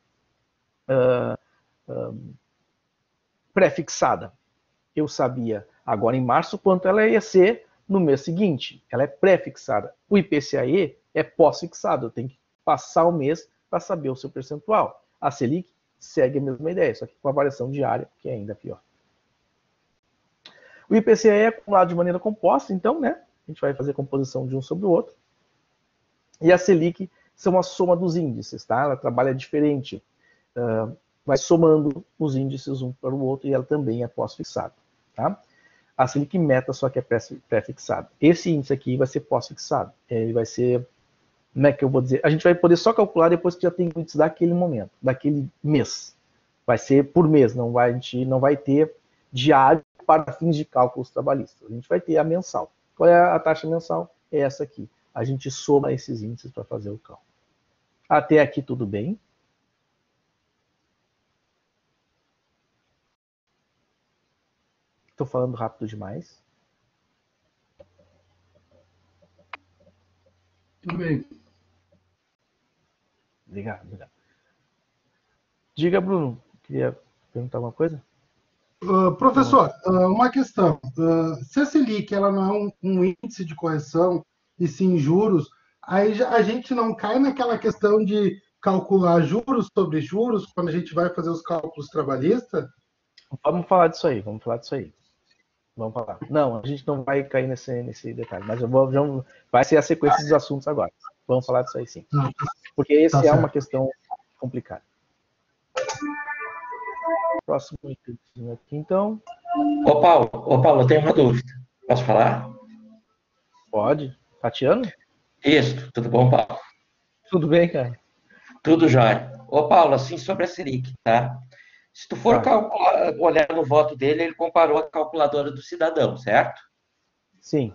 pré-fixada. Eu sabia agora em março quanto ela ia ser no mês seguinte. Ela é pré-fixada. O IPCAE é pós-fixado. Eu tenho que passar o mês para saber o seu percentual. A Selic segue a mesma ideia, só que com a variação diária, que é ainda pior. O IPCA é acumulado de maneira composta, então, né? A gente vai fazer a composição de um sobre o outro. E a Selic são a soma dos índices, tá? Ela trabalha diferente. Vai somando os índices um para o outro e ela também é pós-fixada, tá? A Selic meta só que é pré-fixada. Esse índice aqui vai ser pós-fixado. Ele vai ser, como é que eu vou dizer? A gente vai poder só calcular depois que já tem o índice daquele momento, daquele mês. Vai ser por mês, a gente não vai ter diário para fins de cálculos trabalhistas. A gente vai ter a mensal. Qual é a taxa mensal? É essa aqui. A gente soma esses índices para fazer o cálculo. Até aqui tudo bem? Estou falando rápido demais. Tudo bem. Obrigado. Diga, Bruno, queria perguntar alguma coisa? Professor, uma questão. Se a Selic ela não é um índice de correção, e sim juros, aí a gente não cai naquela questão de calcular juros sobre juros quando a gente vai fazer os cálculos trabalhistas? Vamos falar disso aí. Vamos falar. Não, a gente não vai cair nesse detalhe, mas vai ser a sequência dos assuntos agora. Vamos falar disso aí sim. Porque esse é uma questão complicada. Próximo item aqui, então. Ô, Paulo, eu tenho uma dúvida. Posso falar? Pode. Tatiano? Isso, tudo bom, Paulo? Tudo bem, cara? Tudo jóia. Ô, Paulo, assim, sobre a Selic, tá? Se tu for olhar no voto dele, ele comparou a calculadora do cidadão, certo? Sim.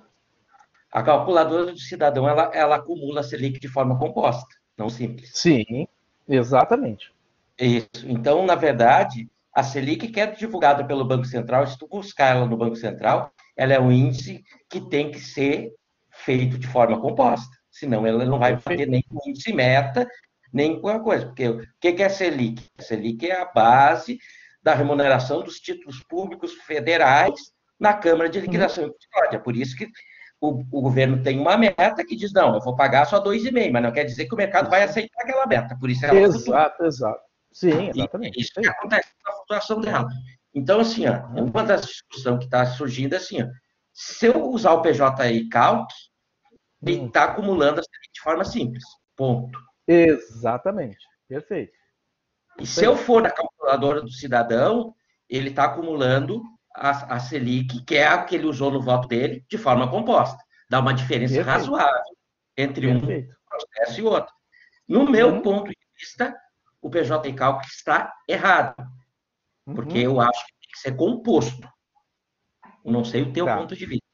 A calculadora do cidadão, ela acumula a Selic de forma composta, não simples. Sim, exatamente. Isso. Então, na verdade, a Selic que é divulgada pelo Banco Central, se tu buscar ela no Banco Central, ela é um índice que tem que ser feito de forma composta. Senão, ela não vai bater nem com índice meta, nem com a coisa. Porque o que é a Selic? A Selic é a base da remuneração dos títulos públicos federais na Câmara de Liquidação e Custódia. Por isso que o governo tem uma meta que diz, não, eu vou pagar só 2,5%, mas não quer dizer que o mercado vai aceitar aquela meta. Por isso ela Exato. Sim, exatamente. Isso que acontece na flutuação dela. Então, assim, uma das discussões que está surgindo é assim, se eu usar o PJI Calcs, ele está acumulando a Selic de forma simples. Ponto. Exatamente. Perfeito. E se eu for na calculadora do cidadão, ele está acumulando a Selic, que é a que ele usou no voto dele, de forma composta. Dá uma diferença razoável entre um processo e outro. No meu ponto de vista, o PJ Calc está errado. Porque eu acho que tem que ser composto. Eu não sei o teu ponto de vista.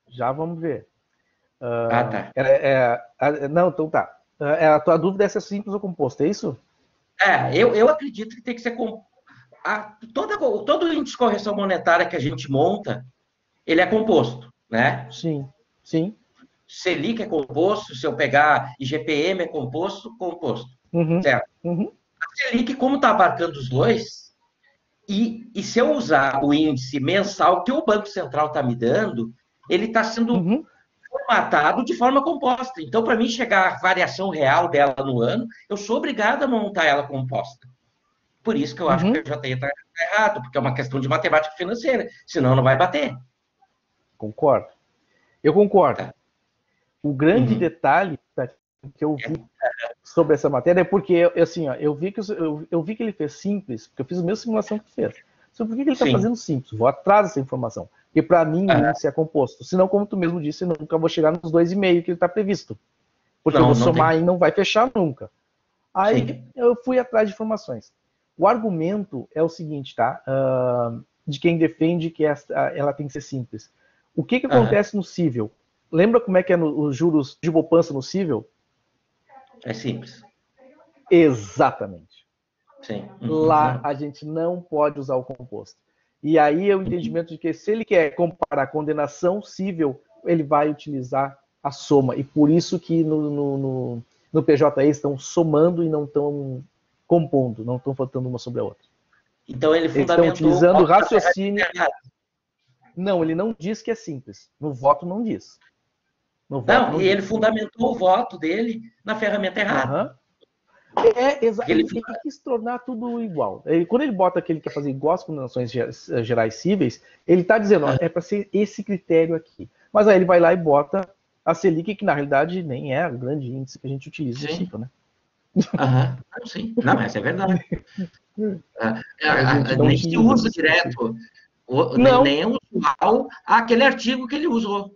Já vamos ver. Tá. Não, então tá. A tua dúvida é se é simples ou composto, é isso? Eu acredito que tem que ser composto. Todo índice de correção monetária que a gente monta, ele é composto, né? Sim. Selic é composto, se eu pegar IGPM é composto. Certo? A Selic, como está abarcando os dois, e se eu usar o índice mensal que o Banco Central está me dando, ele está sendo formatado de forma composta. Então, para mim chegar à variação real dela no ano, eu sou obrigado a montar ela composta. Por isso que eu acho que o PJI está errado, porque é uma questão de matemática financeira, senão não vai bater. Concordo. Eu concordo. Tá. O grande detalhe que eu vi sobre essa matéria é porque, assim, eu vi que ele fez simples, porque eu fiz a mesma simulação que tu fez. sobre por que ele está Sim. fazendo simples. Vou atrás dessa informação. Porque para mim o índice é composto. Senão, como tu mesmo disse, eu nunca vou chegar nos 2,5 que ele está previsto. Porque eu vou somar e não vai fechar nunca. Aí eu fui atrás de informações. O argumento é o seguinte, tá? De quem defende que ela tem que ser simples. O que acontece no cível? Lembra como é que é os juros de poupança no cível? É simples. Exatamente. Sim. Lá a gente não pode usar o composto. E aí é o entendimento de que se ele quer comparar condenação cível, ele vai utilizar a soma. E por isso que no PJE estão somando e não estão compondo, não estão faltando uma sobre a outra. Então ele fundamentou... Eles estão utilizando o raciocínio... Não, ele não diz que é simples. No voto não diz. No voto não, e ele fundamentou o voto dele na ferramenta errada. Ele quis tornar tudo igual. Quando ele bota que ele quer fazer igual às condenações gerais cíveis, ele está dizendo, ó, é para ser esse critério aqui. Mas aí ele vai lá e bota a Selic, que na realidade nem é o grande índice que a gente utiliza no ciclo, né? Sim. Não, mas é verdade. Nem se usa direto. Nem é usual aquele artigo que ele usou.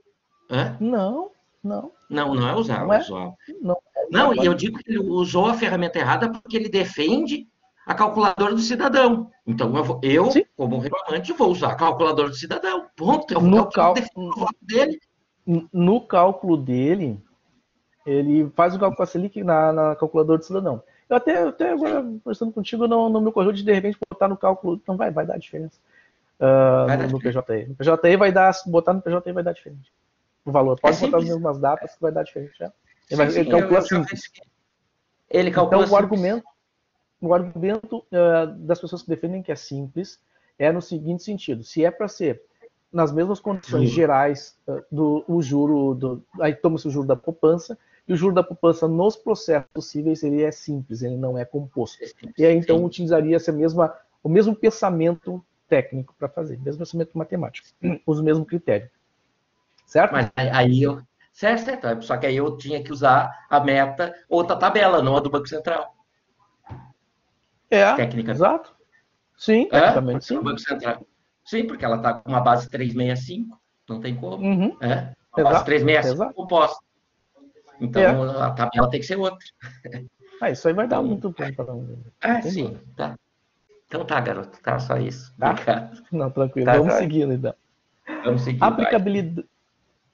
Não é usual. Não, e eu digo que ele usou a ferramenta errada porque ele defende a calculadora do cidadão. Então, eu como reclamante, vou usar a calculadora do cidadão. Ponto. No cálculo dele, ele faz o cálculo com a Selic na calculadora do cidadão. Eu até agora, conversando contigo, não me ocorreu de repente botar no cálculo. Não vai dar diferença. No PJE. No PJE botar no PJE vai dar diferente. O valor. Pode botar as mesmas datas que vai dar diferente já. Ele calcula simples. Ele calcula então, o argumento das pessoas que defendem que é simples é no seguinte sentido. Se é para ser nas mesmas condições gerais o juro, aí toma-se o juro da poupança, e o juro da poupança nos processos possíveis ele é simples, ele não é composto. E aí então utilizaria-se o mesmo pensamento técnico para fazer, mesmo pensamento matemático, usa o mesmo critério. Certo? Mas aí eu... Certo. Só que aí eu tinha que usar a meta, outra tabela, não a do Banco Central. Técnica. Exato. Sim, tecnicamente sim. O Banco Central. Sim, porque ela está com uma base 365, não tem como. Uma base 365 composta. Então, a tabela tem que ser outra. Isso aí vai dar muito bom para um. Sim, tá. Então tá, garoto. Tá, só isso. Tá? Obrigado. Não, tranquilo. Vamos seguindo, então. Vamos seguir.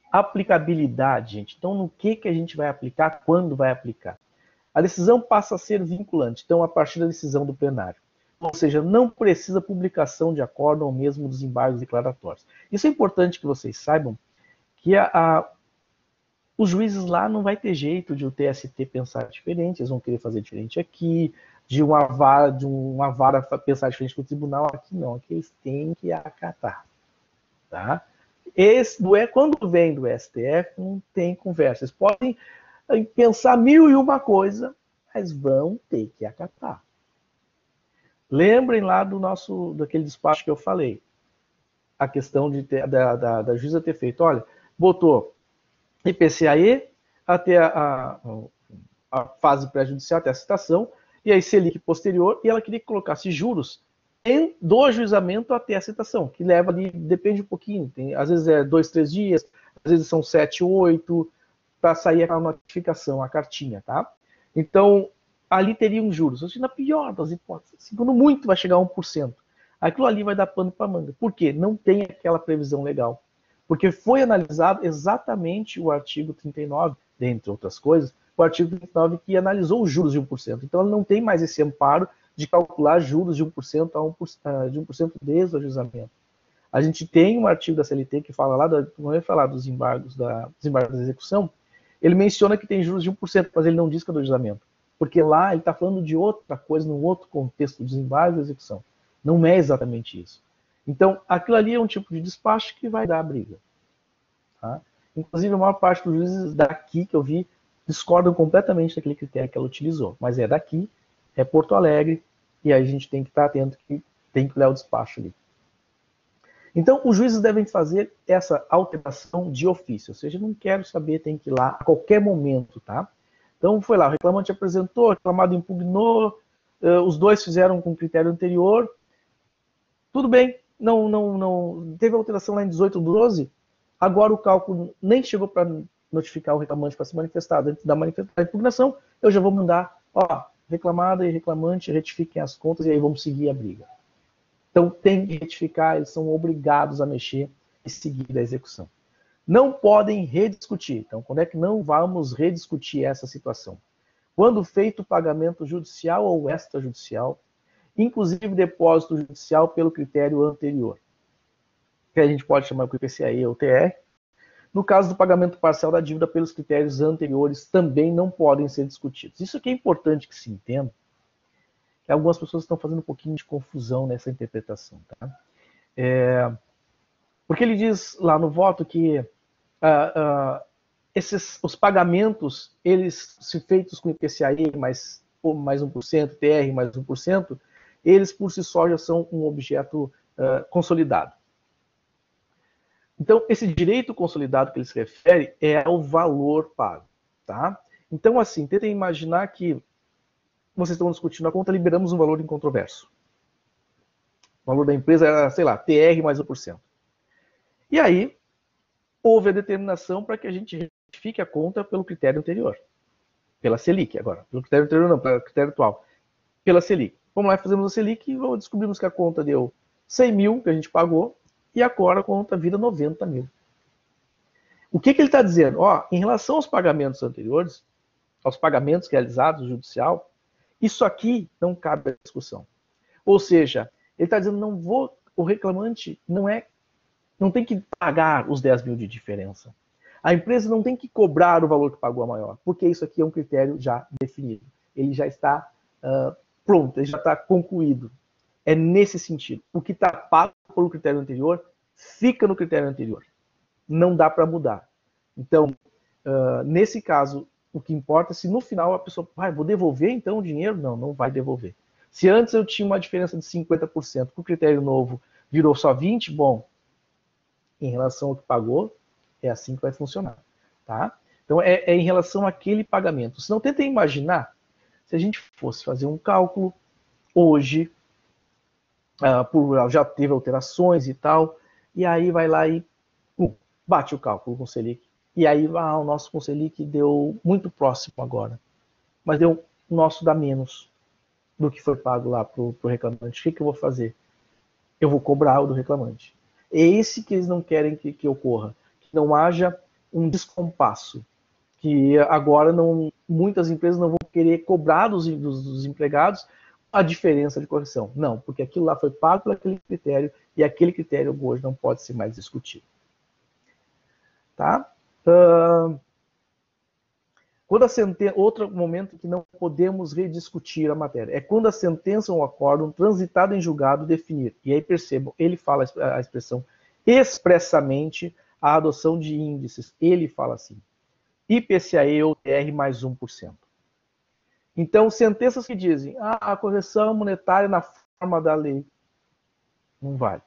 Aplicabilidade, gente. Então, no que a gente vai aplicar, quando vai aplicar? A decisão passa a ser vinculante, então, a partir da decisão do plenário. Ou seja, não precisa publicação de acórdão ou mesmo dos embargos declaratórios. Isso é importante que vocês saibam, que os juízes lá não vai ter jeito de o TST pensar diferente, eles vão querer fazer diferente aqui, de uma vara pensar diferente do tribunal, aqui não, aqui eles têm que acatar. Tá? Quando vem do STF, não tem conversa. Eles podem pensar 1001 coisa, mas vão ter que acatar. Lembrem lá daquele despacho que eu falei. A questão da juíza ter feito, olha, botou IPCAE até a fase pré-judicial, até a citação, e aí Selic posterior, e ela queria que colocasse juros do ajuizamento até a citação, que leva ali, depende um pouquinho, às vezes é 2, 3 dias, às vezes são 7, 8, para sair aquela notificação, a cartinha, tá? Então, ali teriam juros, assim, na pior das hipóteses, quando muito vai chegar a 1%. Aquilo ali vai dar pano para manga. Por quê? Não tem aquela previsão legal. Porque foi analisado exatamente o artigo 39, dentre outras coisas, o artigo 39 que analisou os juros de 1%. Então, ele não tem mais esse amparo de calcular juros de 1% de 1% desde o ajuizamento. A gente tem um artigo da CLT que fala lá, não vai falar dos embargos da execução, ele menciona que tem juros de 1%, mas ele não diz que é do ajuizamento. Porque lá ele está falando de outra coisa, num outro contexto dos embargos da execução. Não é exatamente isso. Então, aquilo ali é um tipo de despacho que vai dar briga. Tá? Inclusive, a maior parte dos juízes daqui que eu vi discordam completamente daquele critério que ela utilizou. Mas é daqui, é Porto Alegre, e aí a gente tem que estar atento que tem que ler o despacho ali. Então, os juízes devem fazer essa alteração de ofício, ou seja, não quero saber, tem que ir lá a qualquer momento, tá? Então, foi lá, o reclamante apresentou, o reclamado impugnou, os dois fizeram com o critério anterior, tudo bem, não teve alteração lá em 18/12, agora o cálculo nem chegou para notificar o reclamante para se manifestar. Antes da impugnação, eu já vou mandar, ó, reclamada e reclamante, retifiquem as contas e aí vamos seguir a briga. Então tem que retificar, eles são obrigados a mexer e seguir a execução. Não podem rediscutir. Então, quando é que não vamos rediscutir essa situação? Quando feito o pagamento judicial ou extrajudicial, inclusive depósito judicial pelo critério anterior, que a gente pode chamar de IPCAE ou TR. No caso do pagamento parcial da dívida pelos critérios anteriores, também não podem ser discutidos. Isso aqui é importante que se entenda, que algumas pessoas estão fazendo um pouquinho de confusão nessa interpretação. Tá? Porque ele diz lá no voto que os pagamentos, eles, se feitos com IPCAE mais 1%, TR mais 1%, eles por si só já são um objeto consolidado. Então, esse direito consolidado que ele se refere é o valor pago. Tá? Então, assim, tentem imaginar que vocês estão discutindo a conta, liberamos um valor incontroverso. O valor da empresa era, sei lá, TR mais 1%. E aí, houve a determinação para que a gente retifique a conta pelo critério anterior. Pela Selic, agora. Pelo critério anterior não, pelo critério atual. Pela Selic. Vamos lá, fazemos a Selic e descobrimos que a conta deu 100 mil, que a gente pagou, e agora a conta vira 90 mil. O que ele está dizendo? Em relação aos pagamentos anteriores, aos pagamentos realizados no judicial, isso aqui não cabe à discussão. Ou seja, ele está dizendo, o reclamante não tem que pagar os 10 mil de diferença. A empresa não tem que cobrar o valor que pagou a maior, porque isso aqui é um critério já definido. Ele já está pronto, ele já está concluído. É nesse sentido. O que está pago pelo critério anterior, fica no critério anterior. Não dá para mudar. Então, nesse caso, o que importa é se no final a pessoa, vou devolver então o dinheiro? Não vai devolver. Se antes eu tinha uma diferença de 50%, com o critério novo virou só 20%, bom, em relação ao que pagou, é assim que vai funcionar. Tá? Então, é em relação àquele pagamento. Se não, tentem imaginar, se a gente fosse fazer um cálculo hoje, já teve alterações e tal, e aí vai lá e bate o cálculo com o Selic. E aí o nosso com o Selic deu muito próximo agora. Mas o nosso dá menos do que foi pago lá para o reclamante. O que eu vou fazer? Eu vou cobrar o do reclamante. É esse que eles não querem que ocorra. Que não haja um descompasso. Que agora muitas empresas não vão querer cobrar dos empregados a diferença de correção. Não, porque aquilo lá foi pago por aquele critério e aquele critério hoje não pode ser mais discutido. Tá? Quando a sentença, outro momento que não podemos rediscutir a matéria é quando a sentença ou acórdão transitado em julgado definir. E aí percebam, ele fala a expressão expressamente a adoção de índices. Ele fala assim: IPCAE ou TR mais 1%. Então, sentenças que dizem a correção monetária na forma da lei. Não vale.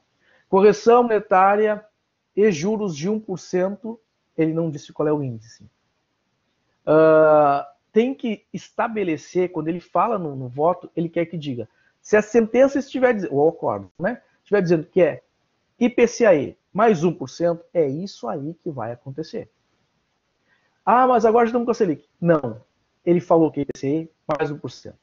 Correção monetária e juros de 1%, ele não disse qual é o índice. Tem que estabelecer, quando ele fala no voto, ele quer que diga, se a sentença estiver dizendo, ou acordo, né, estiver dizendo que é IPCAE mais 1%, é isso aí que vai acontecer. Mas agora já estamos com a Selic. Não. Ele falou que é IPCAE mais 1%.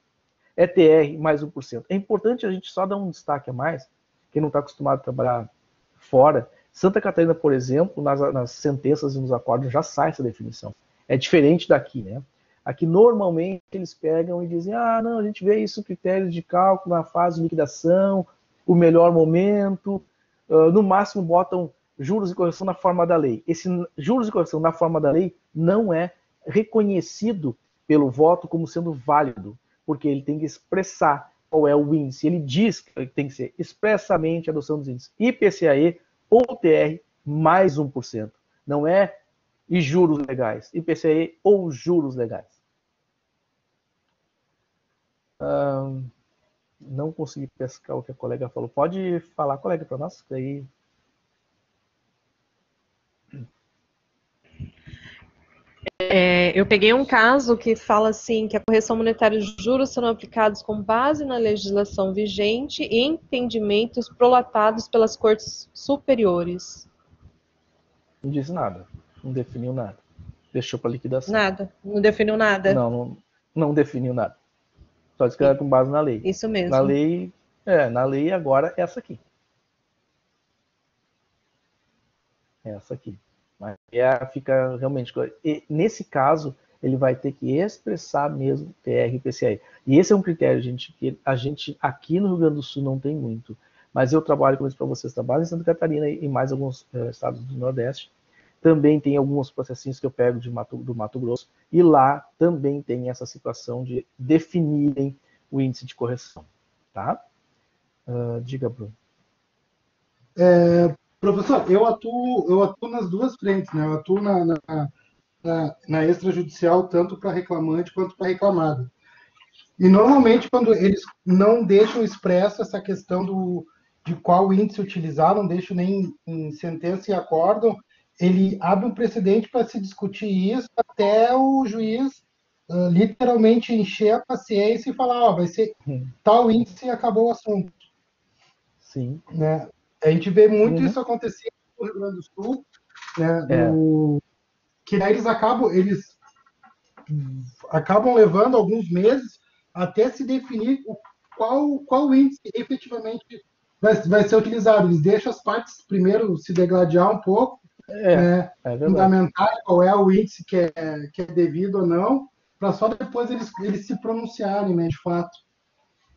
É TR mais 1%. É importante a gente só dar um destaque a mais, quem não está acostumado a trabalhar fora. Santa Catarina, por exemplo, nas sentenças e nos acordos já sai essa definição. É diferente daqui, né? Aqui, normalmente, eles pegam e dizem, não, a gente vê isso, critérios de cálculo na fase de liquidação, o melhor momento, no máximo botam juros e correção na forma da lei. Esse juros e correção na forma da lei não é reconhecido pelo voto como sendo válido, porque ele tem que expressar qual é o índice. Ele diz que tem que ser expressamente a adoção dos índices IPCAE ou TR mais 1%. Não é e juros legais. IPCAE ou juros legais. Não consegui pescar o que a colega falou. Pode falar, colega, para nós? Aí... Eu peguei um caso que fala assim, que a correção monetária de juros serão aplicados com base na legislação vigente e entendimentos prolatados pelas cortes superiores. Não disse nada, não definiu nada. Deixou para liquidação. Nada, não definiu nada. Não definiu nada. Só disse que era com base na lei. Isso mesmo. Na lei agora é essa aqui. Essa aqui. Mas fica realmente... E, nesse caso, ele vai ter que expressar mesmo TR e PCAE. E esse é um critério, gente, que a gente aqui no Rio Grande do Sul não tem muito. Mas eu trabalho, como eu disse para vocês, trabalho em Santa Catarina e mais alguns estados do Nordeste. Também tem alguns processinhos que eu pego do Mato Grosso. E lá também tem essa situação de definirem o índice de correção. Tá? Diga, Bruno. Professor, eu atuo nas duas frentes, né? Eu atuo na extrajudicial, tanto para reclamante quanto para reclamado. E normalmente, quando eles não deixam expresso essa questão de qual índice utilizar, não deixam nem em sentença e acórdão, ele abre um precedente para se discutir isso até o juiz literalmente encher a paciência e falar, vai ser tal índice e acabou o assunto. Sim. Né? A gente vê muito isso acontecer no Rio Grande do Sul, né? Que daí eles acabam levando alguns meses até se definir qual índice efetivamente vai ser utilizado. Eles deixam as partes primeiro se degladiar um pouco, né? Fundamentar qual é o índice que é devido ou não, para só depois eles se pronunciarem, né, de fato.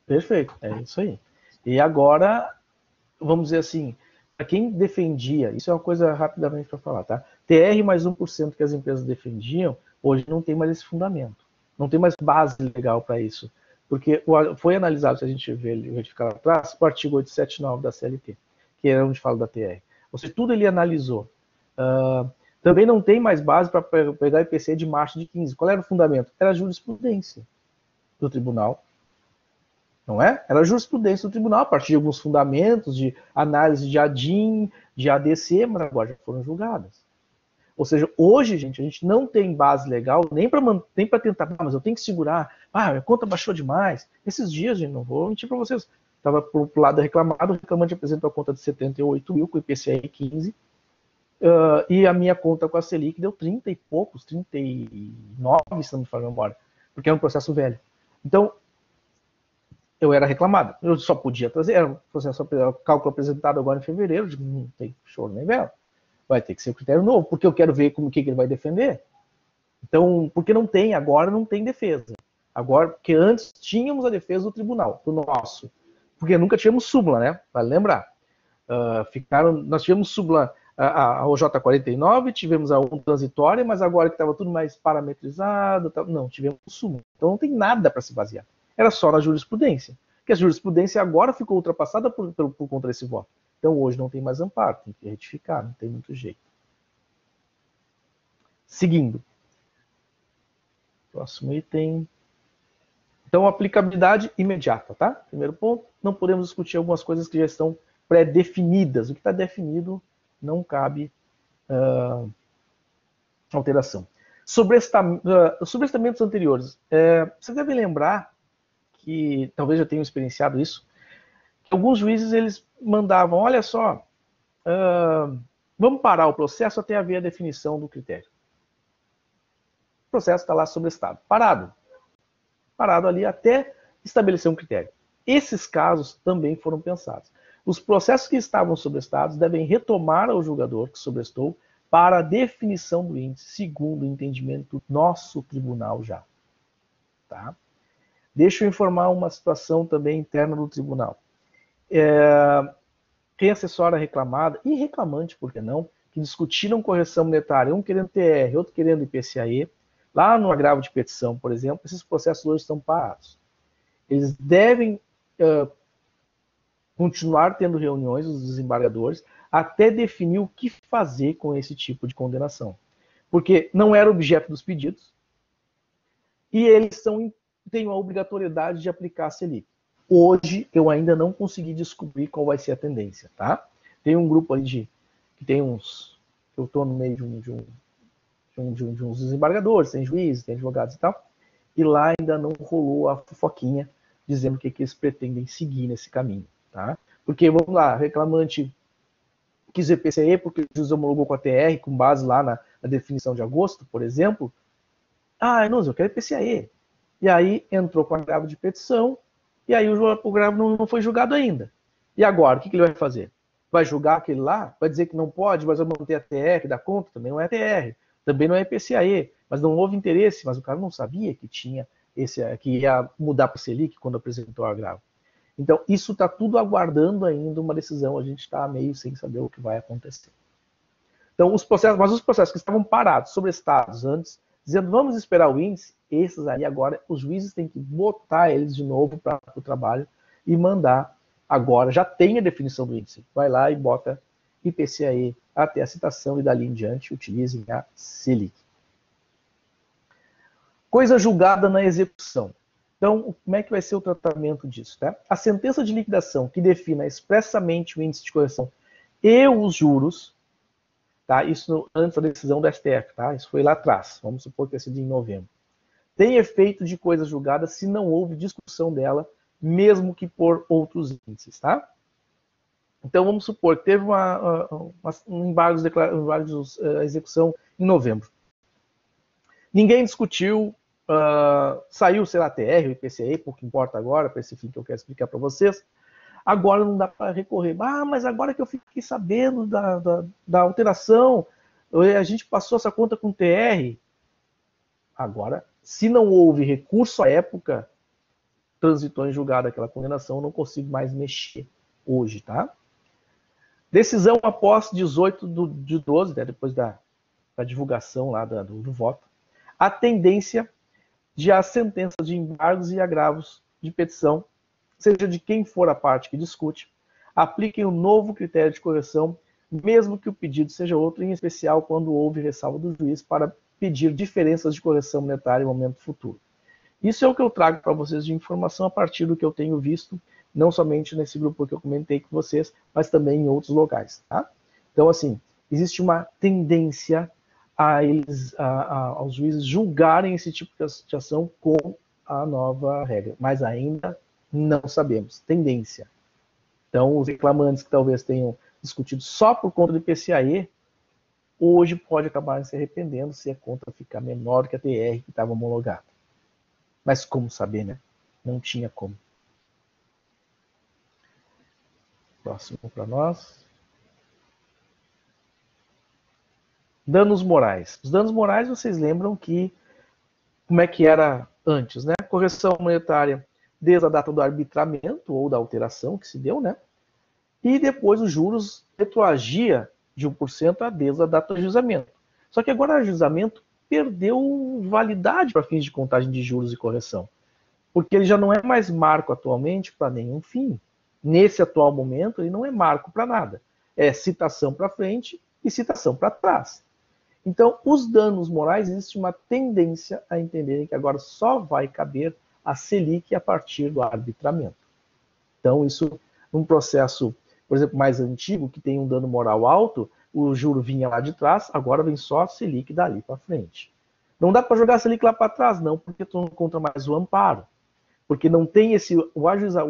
Perfeito, é isso aí. E agora, vamos dizer assim, para quem defendia, isso é uma coisa rapidamente para falar, tá? TR mais 1% que as empresas defendiam, hoje não tem mais esse fundamento. Não tem mais base legal para isso. Porque foi analisado, se a gente verificar lá atrás, o artigo 879 da CLT, que é onde fala da TR. Ou seja, tudo ele analisou. Também não tem mais base para pegar IPCA de março de 15. Qual era o fundamento? Era a jurisprudência do tribunal. Não é? Era a jurisprudência do tribunal, a partir de alguns fundamentos de análise de ADIM, de ADC, mas agora já foram julgadas. Ou seja, hoje, gente, a gente não tem base legal nem para tentar, mas eu tenho que segurar, minha conta baixou demais. Esses dias, gente, não vou mentir para vocês, estava pro lado reclamado, o reclamante apresentou a conta de 78 mil com IPCA 15, e a minha conta com a Selic deu 30 e poucos, 39, se não me falha a memória, porque é um processo velho. Então, eu era reclamado. Eu só podia trazer, era um processo, cálculo apresentado agora em fevereiro, digo, não tem choro nem vela. Vai ter que ser um critério novo, porque eu quero ver que ele vai defender. Então, porque agora não tem defesa. Agora, porque antes tínhamos a defesa do tribunal, do nosso. Porque nunca tínhamos súmula, né? Vale lembrar. Nós tivemos súmula, a OJ 49, tivemos a 1 transitória, mas agora que estava tudo mais parametrizado, não, tivemos súmula. Então não tem nada para se basear. Era só na jurisprudência. Porque a jurisprudência agora ficou ultrapassada por conta desse voto. Então hoje não tem mais amparo, tem que retificar, não tem muito jeito. Seguindo. Próximo item. Então, aplicabilidade imediata, tá? Primeiro ponto, não podemos discutir algumas coisas que já estão pré-definidas. O que está definido não cabe alteração. Sobrestamentos anteriores. Vocês devem lembrar que, talvez já tenham experienciado isso, que alguns juízes eles mandavam, olha só, vamos parar o processo até haver a definição do critério. O processo está lá sobrestado, parado ali até estabelecer um critério. Esses casos também foram pensados. Os processos que estavam sobrestados devem retomar ao julgador que sobrestou para a definição do índice, segundo o entendimento do nosso tribunal já. Tá? Deixa eu informar uma situação também interna do tribunal. Quem assessora a reclamada, e reclamante, por que não, que discutiram correção monetária, um querendo TR, outro querendo IPCAE, lá no agravo de petição, por exemplo, esses processos hoje estão parados. Eles devem continuar tendo reuniões, os desembargadores, até definir o que fazer com esse tipo de condenação. Porque não era objeto dos pedidos, e eles têm a obrigatoriedade de aplicar a Selic. Hoje, eu ainda não consegui descobrir qual vai ser a tendência, tá? Tem um grupo aí que tem uns... Eu estou no meio de de uns desembargadores, tem juízes, tem advogados e tal, e lá ainda não rolou a fofoquinha dizendo o que eles pretendem seguir nesse caminho, tá? Porque, vamos lá, reclamante quis ver PCE porque o juiz homologou com a TR, com base lá na definição de agosto, por exemplo. Ah, não, eu quero PCE. E aí entrou com agravo de petição, e aí o agravo não foi julgado ainda. E agora, o que ele vai fazer? Vai julgar aquele lá? Vai dizer que não pode, mas vai manter a TR da conta? Também não é TR. Também não é PCAE. Mas não houve interesse, mas o cara não sabia que tinha que ia mudar para o Selic quando apresentou o agravo. Então, isso está tudo aguardando ainda uma decisão. A gente está meio sem saber o que vai acontecer. Então, os processos que estavam parados, sobrestados antes, dizendo vamos esperar o índice, esses aí agora, os juízes têm que botar eles de novo para o trabalho e mandar agora. Já tem a definição do índice. Vai lá e bota IPCAE até a citação e dali em diante utilizem a Selic. Coisa julgada na execução. Então, como é que vai ser o tratamento disso? Tá? A sentença de liquidação que defina expressamente o índice de correção e os juros, tá? Isso antes da decisão do STF, tá? Isso foi lá atrás, vamos supor que tenha sido em novembro. Tem efeito de coisa julgada se não houve discussão dela, mesmo que por outros índices, tá? Então, vamos supor que teve um embargo de execução em novembro. Ninguém discutiu, saiu, sei lá, TR, o IPCA, pouco importa agora, para esse fim que eu quero explicar para vocês. Agora não dá para recorrer. Ah, mas agora que eu fiquei sabendo da alteração, a gente passou essa conta com TR. Agora, se não houve recurso à época, transitou em julgado aquela condenação, eu não consigo mais mexer hoje, tá? Decisão após 18 de 12, né, depois da divulgação lá do voto. A tendência de as sentenças de embargos e agravos de petição, seja de quem for a parte que discute, apliquem um novo critério de correção, mesmo que o pedido seja outro, em especial quando houve ressalva do juiz para pedir diferenças de correção monetária em momento futuro. Isso é o que eu trago para vocês de informação a partir do que eu tenho visto, não somente nesse grupo que eu comentei com vocês, mas também em outros locais. Tá? Então, assim, existe uma tendência aos juízes julgarem esse tipo de ação com a nova regra, mas ainda não sabemos. Tendência. Então, os reclamantes que talvez tenham discutido só por conta do IPCAE, hoje pode acabar se arrependendo se a conta ficar menor que a TR que estava homologada. Mas como saber, né? Não tinha como. Próximo para nós. Danos morais. Os danos morais, vocês lembram que como é que era antes, né? Correção monetária desde a data do arbitramento ou da alteração que se deu, né? E depois os juros retroagia de 1% desde a data do ajuizamento. Só que agora o ajuizamento perdeu validade para fins de contagem de juros e correção, porque ele já não é mais marco atualmente para nenhum fim. Nesse atual momento, ele não é marco para nada. É citação para frente e citação para trás. Então, os danos morais, existe uma tendência a entenderem que agora só vai caber a Selic a partir do arbitramento. Então, isso, num processo, por exemplo, mais antigo, que tem um dano moral alto, o juro vinha lá de trás, agora vem só a Selic dali para frente. Não dá para jogar a Selic lá para trás, não, porque tu não encontra mais o amparo. Porque não tem o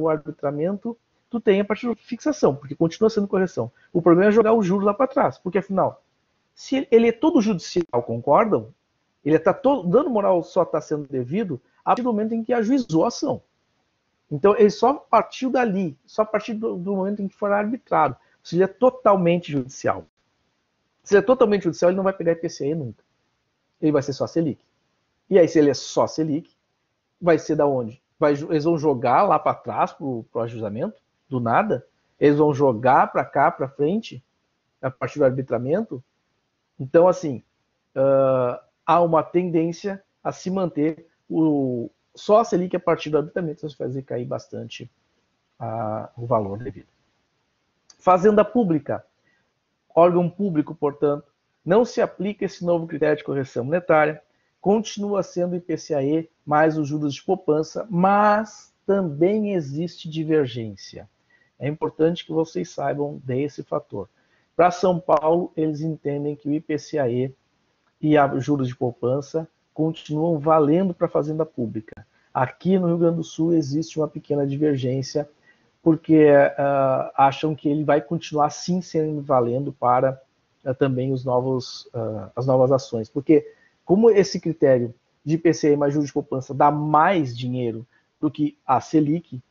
arbitramento, tu tem a partir da fixação, porque continua sendo correção. O problema é jogar o juro lá para trás, porque afinal, se ele é todo judicial, concordam? Ele está todo, o dano moral só está sendo devido a partir do momento em que ajuizou a ação. Então, ele só partiu dali, só a partir do momento em que for arbitrado. Se ele é totalmente judicial. Se ele é totalmente judicial, ele não vai pegar IPCA nunca. Ele vai ser só Selic. E aí, se ele é só Selic, vai ser da onde? Eles vão jogar lá para trás, para o ajuizamento, do nada? Eles vão jogar para cá, para frente, a partir do arbitramento? Então, assim, há uma tendência a se manter só a Selic a partir do arbitramento, isso vai fazer cair bastante o valor devido. Fazenda pública. Órgão público, portanto, não se aplica esse novo critério de correção monetária, continua sendo IPCAE mais os juros de poupança, mas também existe divergência. É importante que vocês saibam desse fator. Para São Paulo, eles entendem que o IPCAE e a juros de poupança continuam valendo para a fazenda pública. Aqui no Rio Grande do Sul existe uma pequena divergência, porque acham que ele vai continuar sim sendo valendo para também as novas ações. Porque como esse critério de IPCA mais juros de poupança dá mais dinheiro do que a Selic,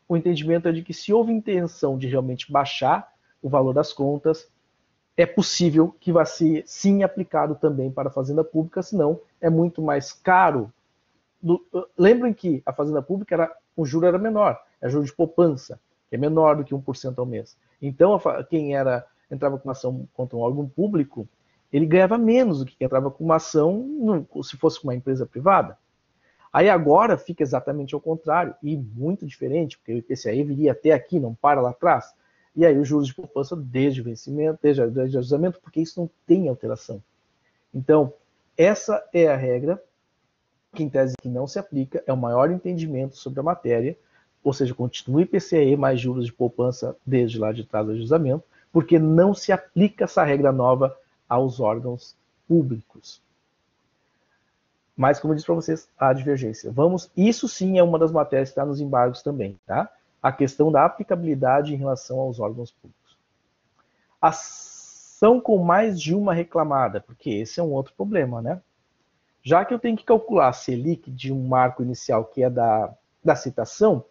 o entendimento é de que se houve intenção de realmente baixar o valor das contas, é possível que vá ser sim aplicado também para a fazenda pública, senão é muito mais caro. Lembrem que a fazenda pública o juro era menor, é juro de poupança, que é menor do que 1% ao mês. Então, quem entrava com uma ação contra um órgão público, ele ganhava menos do que quem entrava com uma ação se fosse com uma empresa privada. Aí agora fica exatamente ao contrário, e muito diferente, porque o IPCA viria até aqui, não para lá atrás. E aí os juros de poupança desde o vencimento, desde o ajustamento, porque isso não tem alteração. Então, essa é a regra, que em tese que não se aplica, é o maior entendimento sobre a matéria, ou seja, continua o IPCA mais juros de poupança desde lá de trás do ajustamento, porque não se aplica essa regra nova aos órgãos públicos. Mas, como eu disse para vocês, a divergência. Isso sim é uma das matérias que está nos embargos também, tá? A questão da aplicabilidade em relação aos órgãos públicos. Ação com mais de uma reclamada, porque esse é um outro problema, né? Já que eu tenho que calcular a Selic de um marco inicial que é da citação,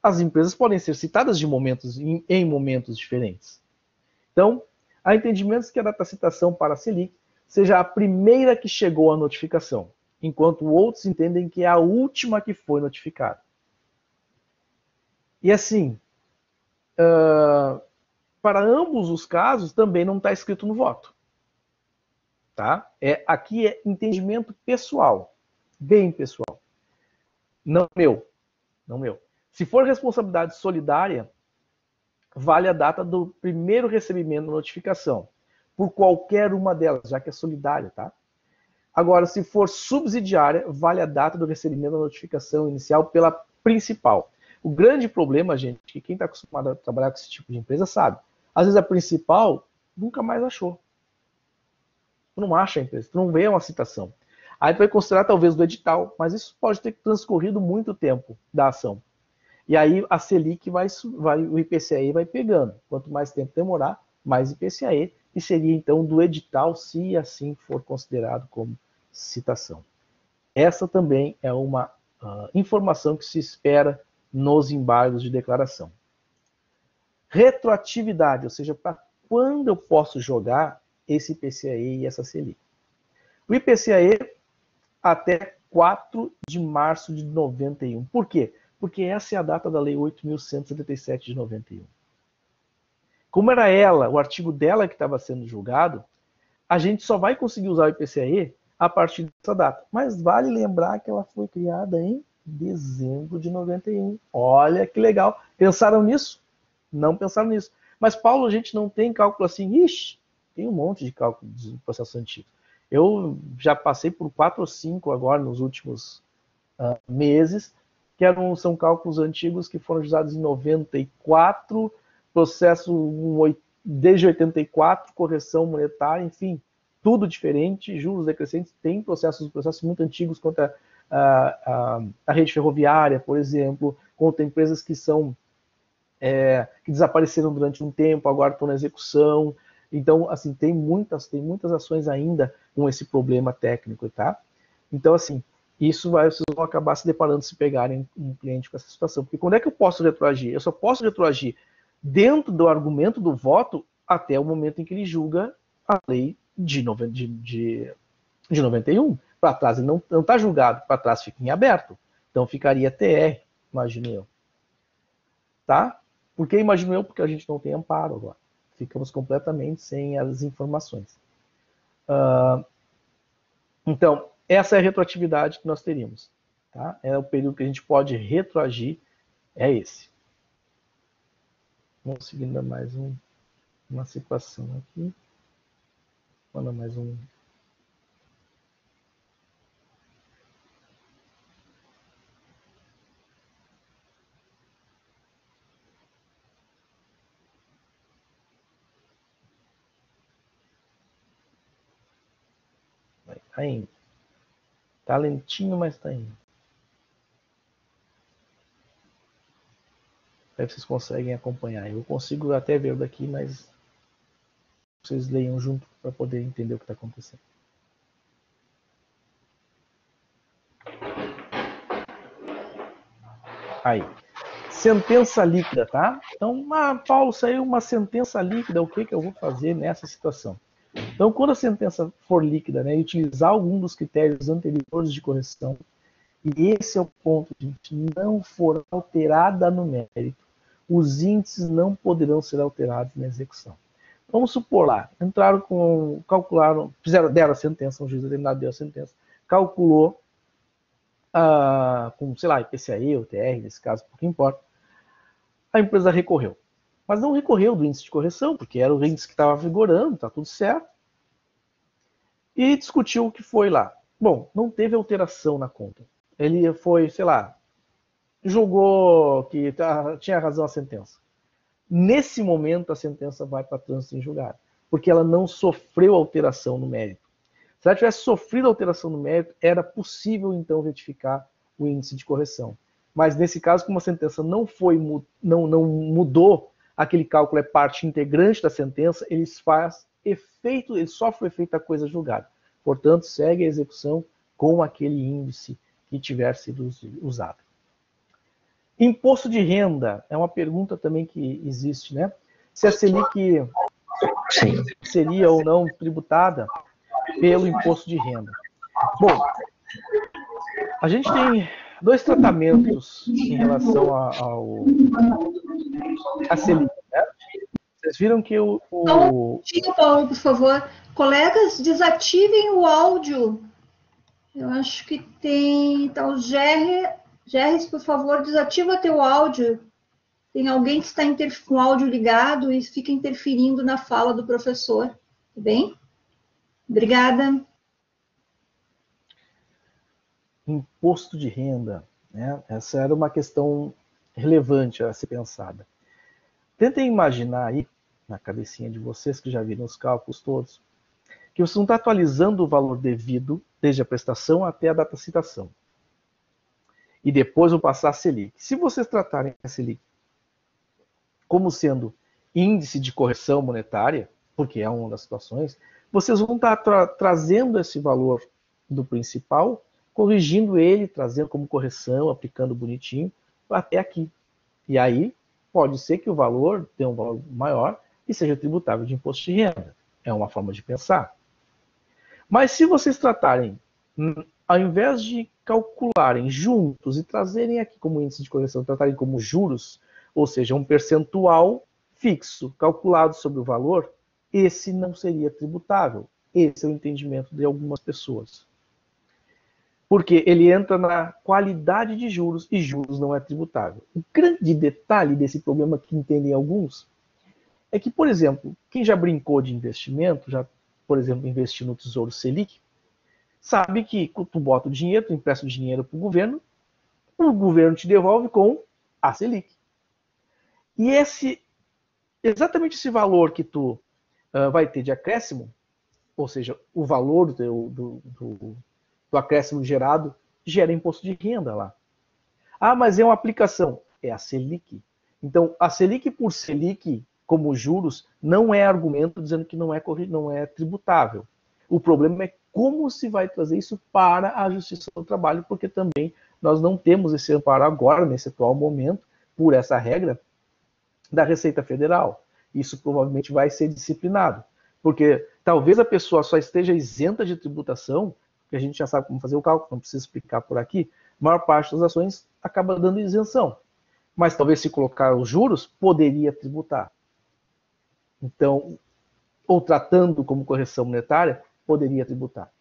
as empresas podem ser citadas em momentos diferentes. Então, há entendimentos que a data citação para a Selic seja a primeira que chegou à notificação, enquanto outros entendem que é a última que foi notificada. E assim, para ambos os casos, também não está escrito no voto. Tá? Aqui é entendimento pessoal, bem pessoal. Não meu. Se for responsabilidade solidária, vale a data do primeiro recebimento da notificação, por qualquer uma delas, já que é solidária, tá? Agora, se for subsidiária, vale a data do recebimento da notificação inicial pela principal. O grande problema, gente, que quem está acostumado a trabalhar com esse tipo de empresa sabe, às vezes a principal nunca mais achou. Tu não acha a empresa, tu não vê uma citação. Aí tu vai considerar talvez do edital, mas isso pode ter transcorrido muito tempo da ação. E aí a Selic o IPCA vai pegando. Quanto mais tempo demorar, mais IPCA, e seria então do edital, se assim for considerado como citação. Essa também é uma informação que se espera nos embargos de declaração. Retroatividade, ou seja, para quando eu posso jogar esse IPCA e essa Selic. O IPCA até 4 de março de 91. Por quê? Porque essa é a data da Lei 8.177 de 91. Como era o artigo dela que estava sendo julgado, a gente só vai conseguir usar o IPCA a partir dessa data. Mas vale lembrar que ela foi criada em dezembro de 91. Olha que legal. Pensaram nisso? Não pensaram nisso. Mas, Paulo, a gente não tem cálculo assim. Ixi, tem um monte de cálculo de processo antigo. Eu já passei por 4 ou 5 agora nos últimos meses, que são cálculos antigos que foram usados em 94, processo desde 84, correção monetária, enfim, tudo diferente, juros decrescentes, tem processos muito antigos contra a rede ferroviária, por exemplo, contra empresas que que desapareceram durante um tempo, agora estão na execução. Então, assim, tem muitas ações ainda com esse problema técnico, tá? Então, assim, vocês vão acabar se deparando se pegarem um cliente com essa situação. Porque quando é que eu posso retroagir? Eu só posso retroagir dentro do argumento do voto até o momento em que ele julga a lei de 91. Para trás ele não está julgado, para trás fica em aberto. Então ficaria TR, imagino eu. Tá? Por que imagino eu? Porque a gente não tem amparo agora. Ficamos completamente sem as informações. Então, essa é a retroatividade que nós teríamos. Tá? É o período que a gente pode retroagir, é esse. Vamos seguindo mais uma situação aqui. Manda mais um. Tá indo. Tá lentinho, mas tá indo. Aí vocês conseguem acompanhar. Eu consigo até ver daqui, mas vocês leiam junto para poder entender o que está acontecendo. Aí. Sentença líquida, tá? Então, Paulo, saiu uma sentença líquida, o que eu vou fazer nessa situação? Então, quando a sentença for líquida, né, e utilizar algum dos critérios anteriores de correção, e esse é o ponto, gente, não for alterada no mérito, os índices não poderão ser alterados na execução. Vamos supor lá, calcularam, deram a sentença, um juiz determinado deu a sentença, calculou com, sei lá, IPCAE ou TR, nesse caso, pouco importa, a empresa recorreu. Mas não recorreu do índice de correção, porque era o índice que estava vigorando, está tudo certo, e discutiu o que foi lá. Bom, não teve alteração na conta. Ele foi, sei lá, julgou que tinha razão a sentença. Nesse momento, a sentença vai para trânsito em julgado, porque ela não sofreu alteração no mérito. Se ela tivesse sofrido alteração no mérito, era possível, então, retificar o índice de correção. Mas, nesse caso, como a sentença não mudou, aquele cálculo é parte integrante da sentença, ele sofre o efeito da coisa julgada. Portanto, segue a execução com aquele índice que tiver sido usado. Imposto de renda é uma pergunta também que existe, né? Se a Selic seria ou não tributada pelo imposto de renda. Bom, a gente tem dois tratamentos em relação à Selic, né? Vocês viram que Paulo, por favor. Colegas, desativem o áudio. Eu acho que tem... Então, Gerres, por favor, desativa teu áudio. Tem alguém que está com o áudio ligado e fica interferindo na fala do professor. Tá bem? Obrigada. Imposto de renda, né? Essa era uma questão relevante a ser pensada. Tentem imaginar aí, na cabecinha de vocês que já viram os cálculos todos, que você não está atualizando o valor devido, desde a prestação até a data citação. E depois vão passar a Selic. Se vocês tratarem a Selic como sendo índice de correção monetária, porque é uma das situações, vocês vão estar trazendo esse valor do principal, corrigindo ele, trazendo como correção, aplicando bonitinho, até aqui. E aí, pode ser que o valor tenha um valor maior e seja tributável de imposto de renda. É uma forma de pensar. Mas se vocês tratarem, ao invés de calcularem juntos e trazerem aqui como índice de correção, tratarem como juros, ou seja, um percentual fixo calculado sobre o valor, esse não seria tributável. Esse é o entendimento de algumas pessoas. Porque ele entra na qualidade de juros e juros não é tributável. O grande detalhe desse problema que entendem alguns é que, por exemplo, quem já brincou de investimento, já, por exemplo, investiu no Tesouro Selic, sabe que tu bota o dinheiro, tu empresta o dinheiro para o governo te devolve com a Selic. E exatamente esse valor que tu vai ter de acréscimo, ou seja, o valor do acréscimo gerado, gera imposto de renda lá. Ah, mas é uma aplicação. É a Selic. Então, a Selic por Selic, como juros, não é argumento dizendo que não é tributável. O problema é como se vai trazer isso para a Justiça do Trabalho, porque também nós não temos esse amparo agora, nesse atual momento, por essa regra da Receita Federal. Isso provavelmente vai ser disciplinado, porque talvez a pessoa só esteja isenta de tributação, porque a gente já sabe como fazer o cálculo, não precisa explicar por aqui, a maior parte das ações acaba dando isenção. Mas talvez se colocar os juros, poderia tributar. Então, ou tratando como correção monetária, poderia tributar.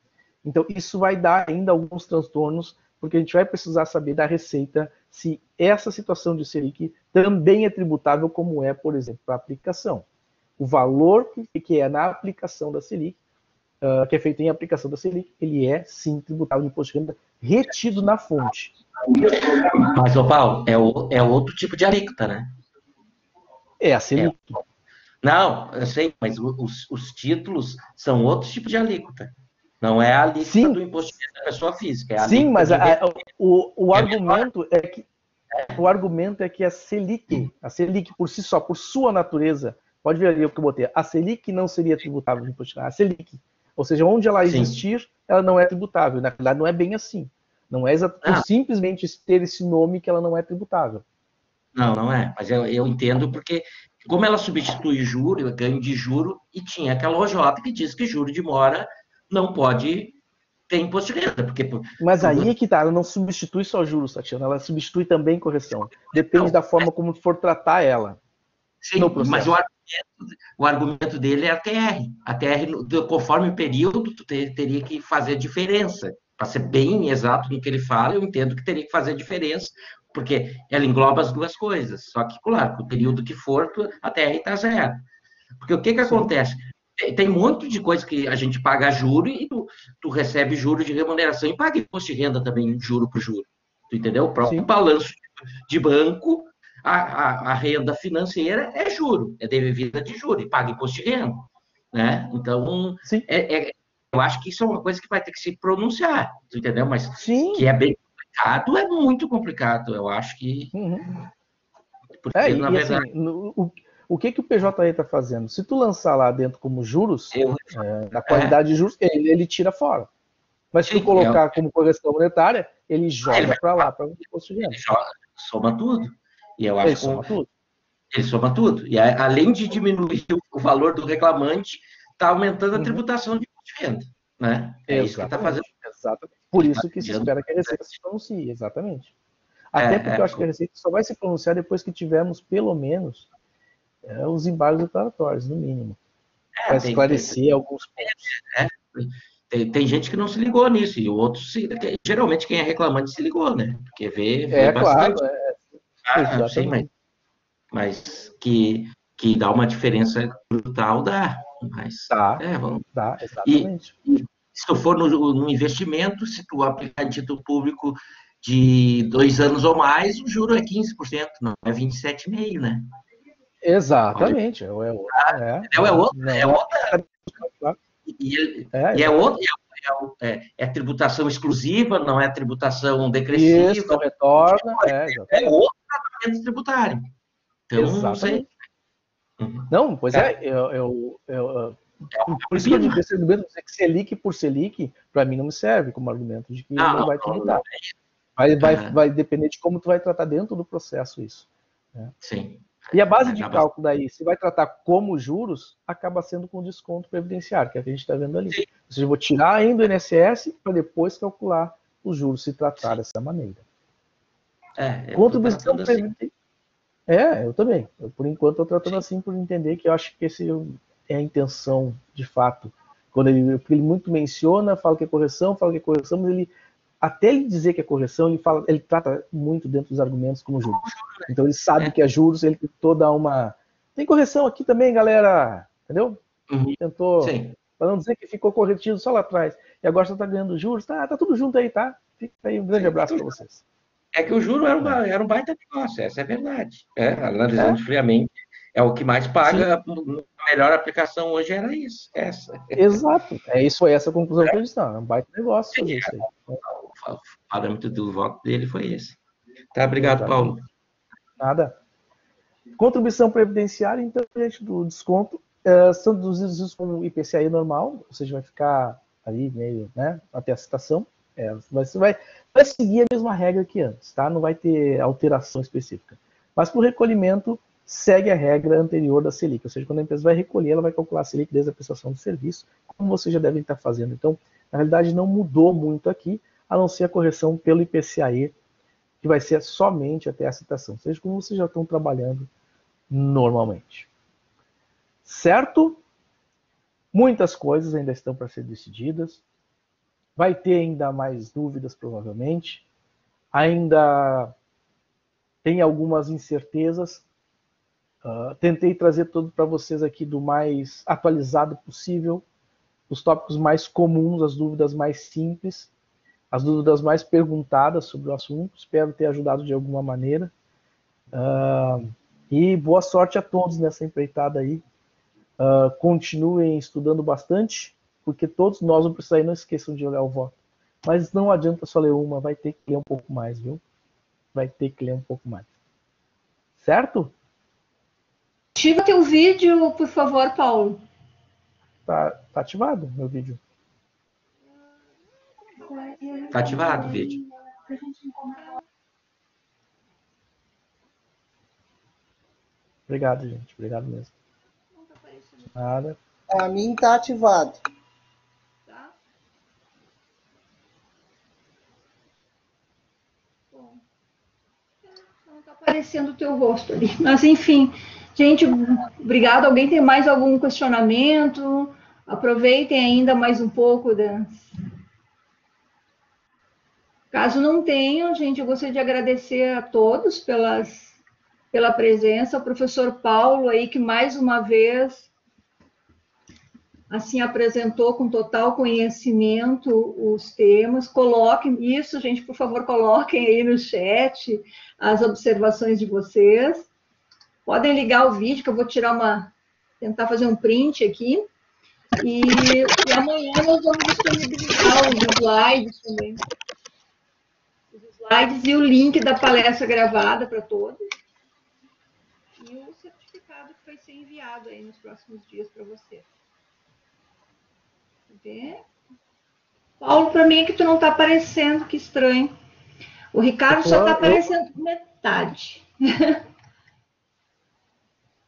Então, isso vai dar ainda alguns transtornos, porque a gente vai precisar saber da Receita se essa situação de Selic também é tributável, como é, por exemplo, para a aplicação. O valor que é na aplicação da Selic, que é feito em aplicação da Selic, ele é, sim, tributável de imposto de renda retido na fonte. Mas, ô Paulo, é outro tipo de alíquota, né? É a Selic. Não, eu sei, mas os títulos são outro tipo de alíquota. Não é a alíquota Sim. do imposto de renda da pessoa física. É a Sim, mas alíquota o argumento é que a Selic por si só, por sua natureza, pode ver ali o que eu botei, a Selic não seria tributável no imposto de renda. A Selic, ou seja, onde ela Sim. existir, ela não é tributável. Na verdade, não é bem assim. Não é por simplesmente ter esse nome que ela não é tributável. Não, não é. Mas eu entendo porque, como ela substitui juro, ganho de juro, e tinha aquela OJ que diz que juro de mora não pode ter imposto de renda. Porque, Mas aí é que tá, ela não substitui só juros, Tatiana, ela substitui também correção. Depende da forma como for tratar ela. Sim, no processo. mas o argumento dele é a TR. A TR, conforme o período, tu teria que fazer diferença. Para ser bem exato no que ele fala, eu entendo que teria que fazer diferença, porque ela engloba as duas coisas. Só que, claro, com o período que for, a TR está zero. Porque o que acontece? Tem um monte de coisa que a gente paga juro e tu recebe juro de remuneração e paga imposto de renda também, juro por juro. Tu entendeu? O próprio balanço de banco, a renda financeira é juro, é devida de juro e paga imposto de renda. Né? Então, eu acho que isso é uma coisa que vai ter que se pronunciar, tu entendeu? Mas que é bem complicado, é muito complicado. Eu acho que... Porque, na verdade... Assim, o que o PJE está fazendo? Se tu lançar lá dentro como juros, na qualidade de juros, ele tira fora. Mas se tu colocar como correção monetária, ele joga para lá, para o imposto de renda. Ele soma tudo. E eu acho ele soma tudo. Ele soma tudo. E além de diminuir o valor do reclamante, está aumentando a tributação de imposto de renda. Né? É isso que está fazendo. Exatamente. Por isso que se espera que a Receita se pronuncie, exatamente. Até porque eu acho que a Receita só vai se pronunciar depois que tivermos, pelo menos, os embargos declaratórios, no mínimo. Para esclarecer alguns pontos. Tem gente que não se ligou nisso, e outros, geralmente, quem é reclamante se ligou, né? Porque vê bastante. Claro, sim, mas que dá uma diferença brutal, dá. Mas, dá, exatamente. E se tu for no investimento, se tu aplicar em título público de 2 anos ou mais, o juro é 15%, não é 27,5%, né? Exatamente. É outra. É tributação exclusiva, não é tributação decressiva. Isso, não retorna. É outro tratamento tributário. Então, não sei. Não, pois por isso que eu digo que Selic por Selic, para mim não me serve como argumento de que não vai tributar. Vai depender de como tu vai tratar dentro do processo isso. Né? Sim. E a base de cálculo daí, se vai tratar como juros, acaba sendo com desconto previdenciário, que é o que a gente está vendo ali. Ou seja, eu vou tirar ainda o INSS para depois calcular os juros se tratar dessa maneira. Contribuição previdenciária. Eu também. Por enquanto, eu estou tratando assim por entender que eu acho que essa é a intenção, de fato. Porque ele muito menciona, fala que é correção, mas ele, até ele dizer que é correção, ele trata muito dentro dos argumentos como juros. Então ele sabe que é juros, ele tentou dar uma... Tem correção aqui também, galera, entendeu? Tentou, para não dizer que ficou corretido só lá atrás. E agora você está ganhando juros, tá tudo junto aí, tá? Fica aí, um grande abraço para vocês. É que o juro era um baita negócio, essa é a verdade. Analisando friamente, é o que mais paga, a melhor aplicação hoje era isso, essa. Exato, foi essa a conclusão que eles estão, é um baita negócio fazer isso aí. O parâmetro do voto dele foi esse. Tá, obrigado, Paulo. Nada. Contribuição previdenciária, então, gente, do desconto, são deduzidos com o IPCA normal, ou seja, vai ficar ali meio, né, até a citação. Vai seguir a mesma regra que antes, tá? Não vai ter alteração específica. Mas para o recolhimento, segue a regra anterior da Selic, ou seja, quando a empresa vai recolher, ela vai calcular a Selic desde a prestação do serviço, como vocês já devem estar fazendo. Então, na realidade, não mudou muito aqui, a não ser a correção pelo IPCAE, que vai ser somente até a citação, ou seja, como vocês já estão trabalhando normalmente. Certo? Muitas coisas ainda estão para ser decididas. Vai ter ainda mais dúvidas, provavelmente. Ainda tem algumas incertezas. Tentei trazer tudo para vocês aqui do mais atualizado possível. Os tópicos mais comuns, as dúvidas mais simples, as dúvidas mais perguntadas sobre o assunto. Espero ter ajudado de alguma maneira. E boa sorte a todos nessa empreitada aí. Continuem estudando bastante. porque todos nós vamos precisar, não esqueçam de olhar o voto. Mas não adianta só ler uma, vai ter que ler um pouco mais, viu? Vai ter que ler um pouco mais. Certo? Ativa teu vídeo, por favor, Paulo. Tá ativado meu vídeo. Tá ativado o vídeo. Obrigado, gente. Obrigado mesmo. Nada. A mim tá ativado. Tá? Bom. Não está aparecendo o teu rosto ali. Mas, enfim, gente, obrigado. Alguém tem mais algum questionamento? Aproveitem ainda mais um pouco das... Caso não tenham, gente, eu gostaria de agradecer a todos pela presença, o professor Paulo aí, que mais uma vez, assim, apresentou com total conhecimento os temas. Coloquem isso, gente, por favor, coloquem aí no chat as observações de vocês. Podem ligar o vídeo, que eu vou tentar fazer um print aqui. E amanhã nós vamos disponibilizar os slides também. Slides e o link da palestra gravada para todos. E o certificado que vai ser enviado aí nos próximos dias para você. Paulo, para mim é que tu não está aparecendo, que estranho. O Ricardo só está aparecendo metade.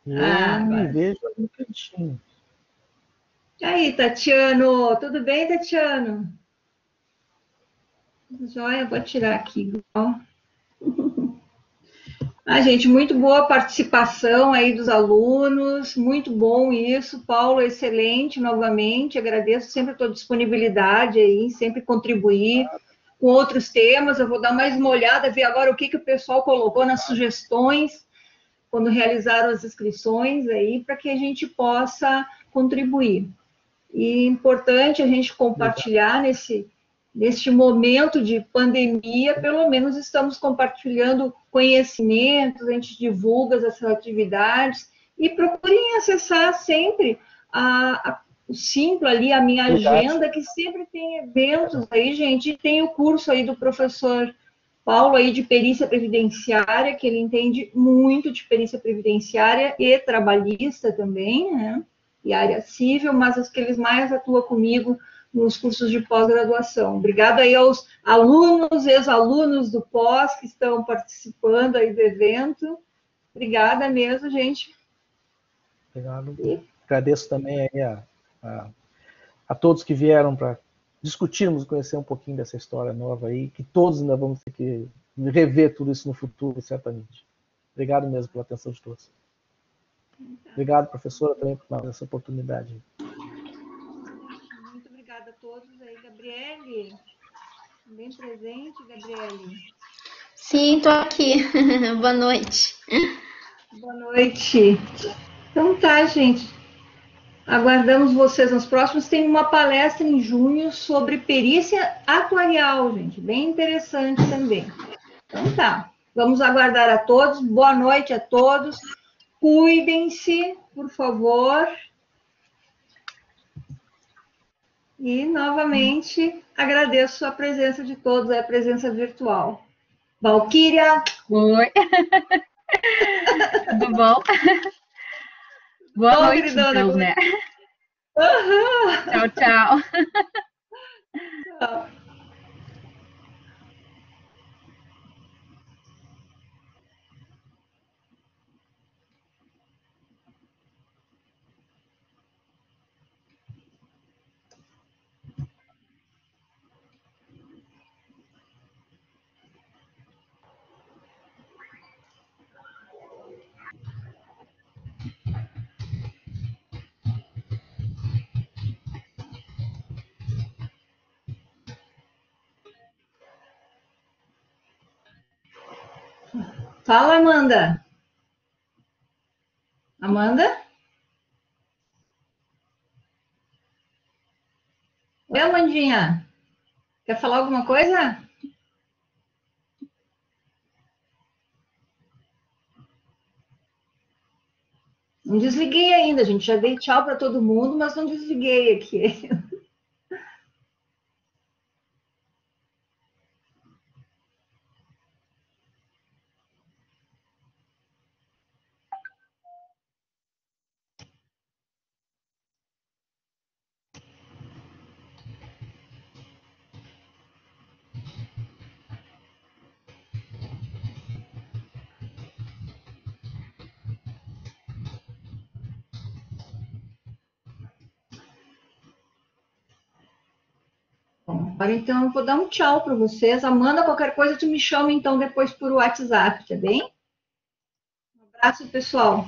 Eu me vejo no cantinho. E aí, Tatiano? Tudo bem, Tatiano? Joia, vou tirar aqui igual. Gente, muito boa a participação aí dos alunos, muito bom isso. Paulo, excelente, novamente, agradeço sempre a tua disponibilidade aí, sempre contribuir com outros temas. Eu vou dar mais uma olhada, ver agora o que o pessoal colocou nas sugestões, quando realizaram as inscrições aí, para que a gente possa contribuir. E é importante a gente compartilhar neste momento de pandemia, pelo menos estamos compartilhando conhecimentos, a gente divulga essas atividades e procurem acessar sempre o Simpla ali, a minha agenda, que sempre tem eventos aí, gente, e tem o curso aí do professor Paulo aí de perícia previdenciária, que ele entende muito de perícia previdenciária e trabalhista também, né? E área civil, mas as que eles mais atuam comigo nos cursos de pós-graduação. Obrigada aí aos alunos, ex-alunos do pós que estão participando aí do evento. Obrigada mesmo, gente. Obrigado. Agradeço também aí a todos que vieram para discutirmos, conhecer um pouquinho dessa história nova aí, que todos ainda vamos ter que rever tudo isso no futuro, certamente. Obrigado mesmo pela atenção de todos. Obrigado, professora, também por dar essa oportunidade. Muito obrigada a todos aí. Gabriele, bem presente, Gabriele. Sim, estou aqui. Boa noite. Boa noite. Então tá, gente. Aguardamos vocês nos próximos. Tem uma palestra em junho sobre perícia atuarial, gente. Bem interessante também. Então tá. Vamos aguardar a todos. Boa noite a todos. Cuidem-se, por favor. E, novamente, agradeço a presença de todos, a presença virtual. Valquíria. Oi. Tudo bom? Boa noite, queridona, então, né? Uhum. Tchau, tchau. Tchau. Fala, Amanda. Amanda? Oi, Amandinha. Quer falar alguma coisa? Não desliguei ainda, gente. Já dei tchau para todo mundo, mas não desliguei aqui. Agora, então, eu vou dar um tchau para vocês. Amanda, qualquer coisa, tu me chama, então, depois por WhatsApp, tá bem? Um abraço, pessoal.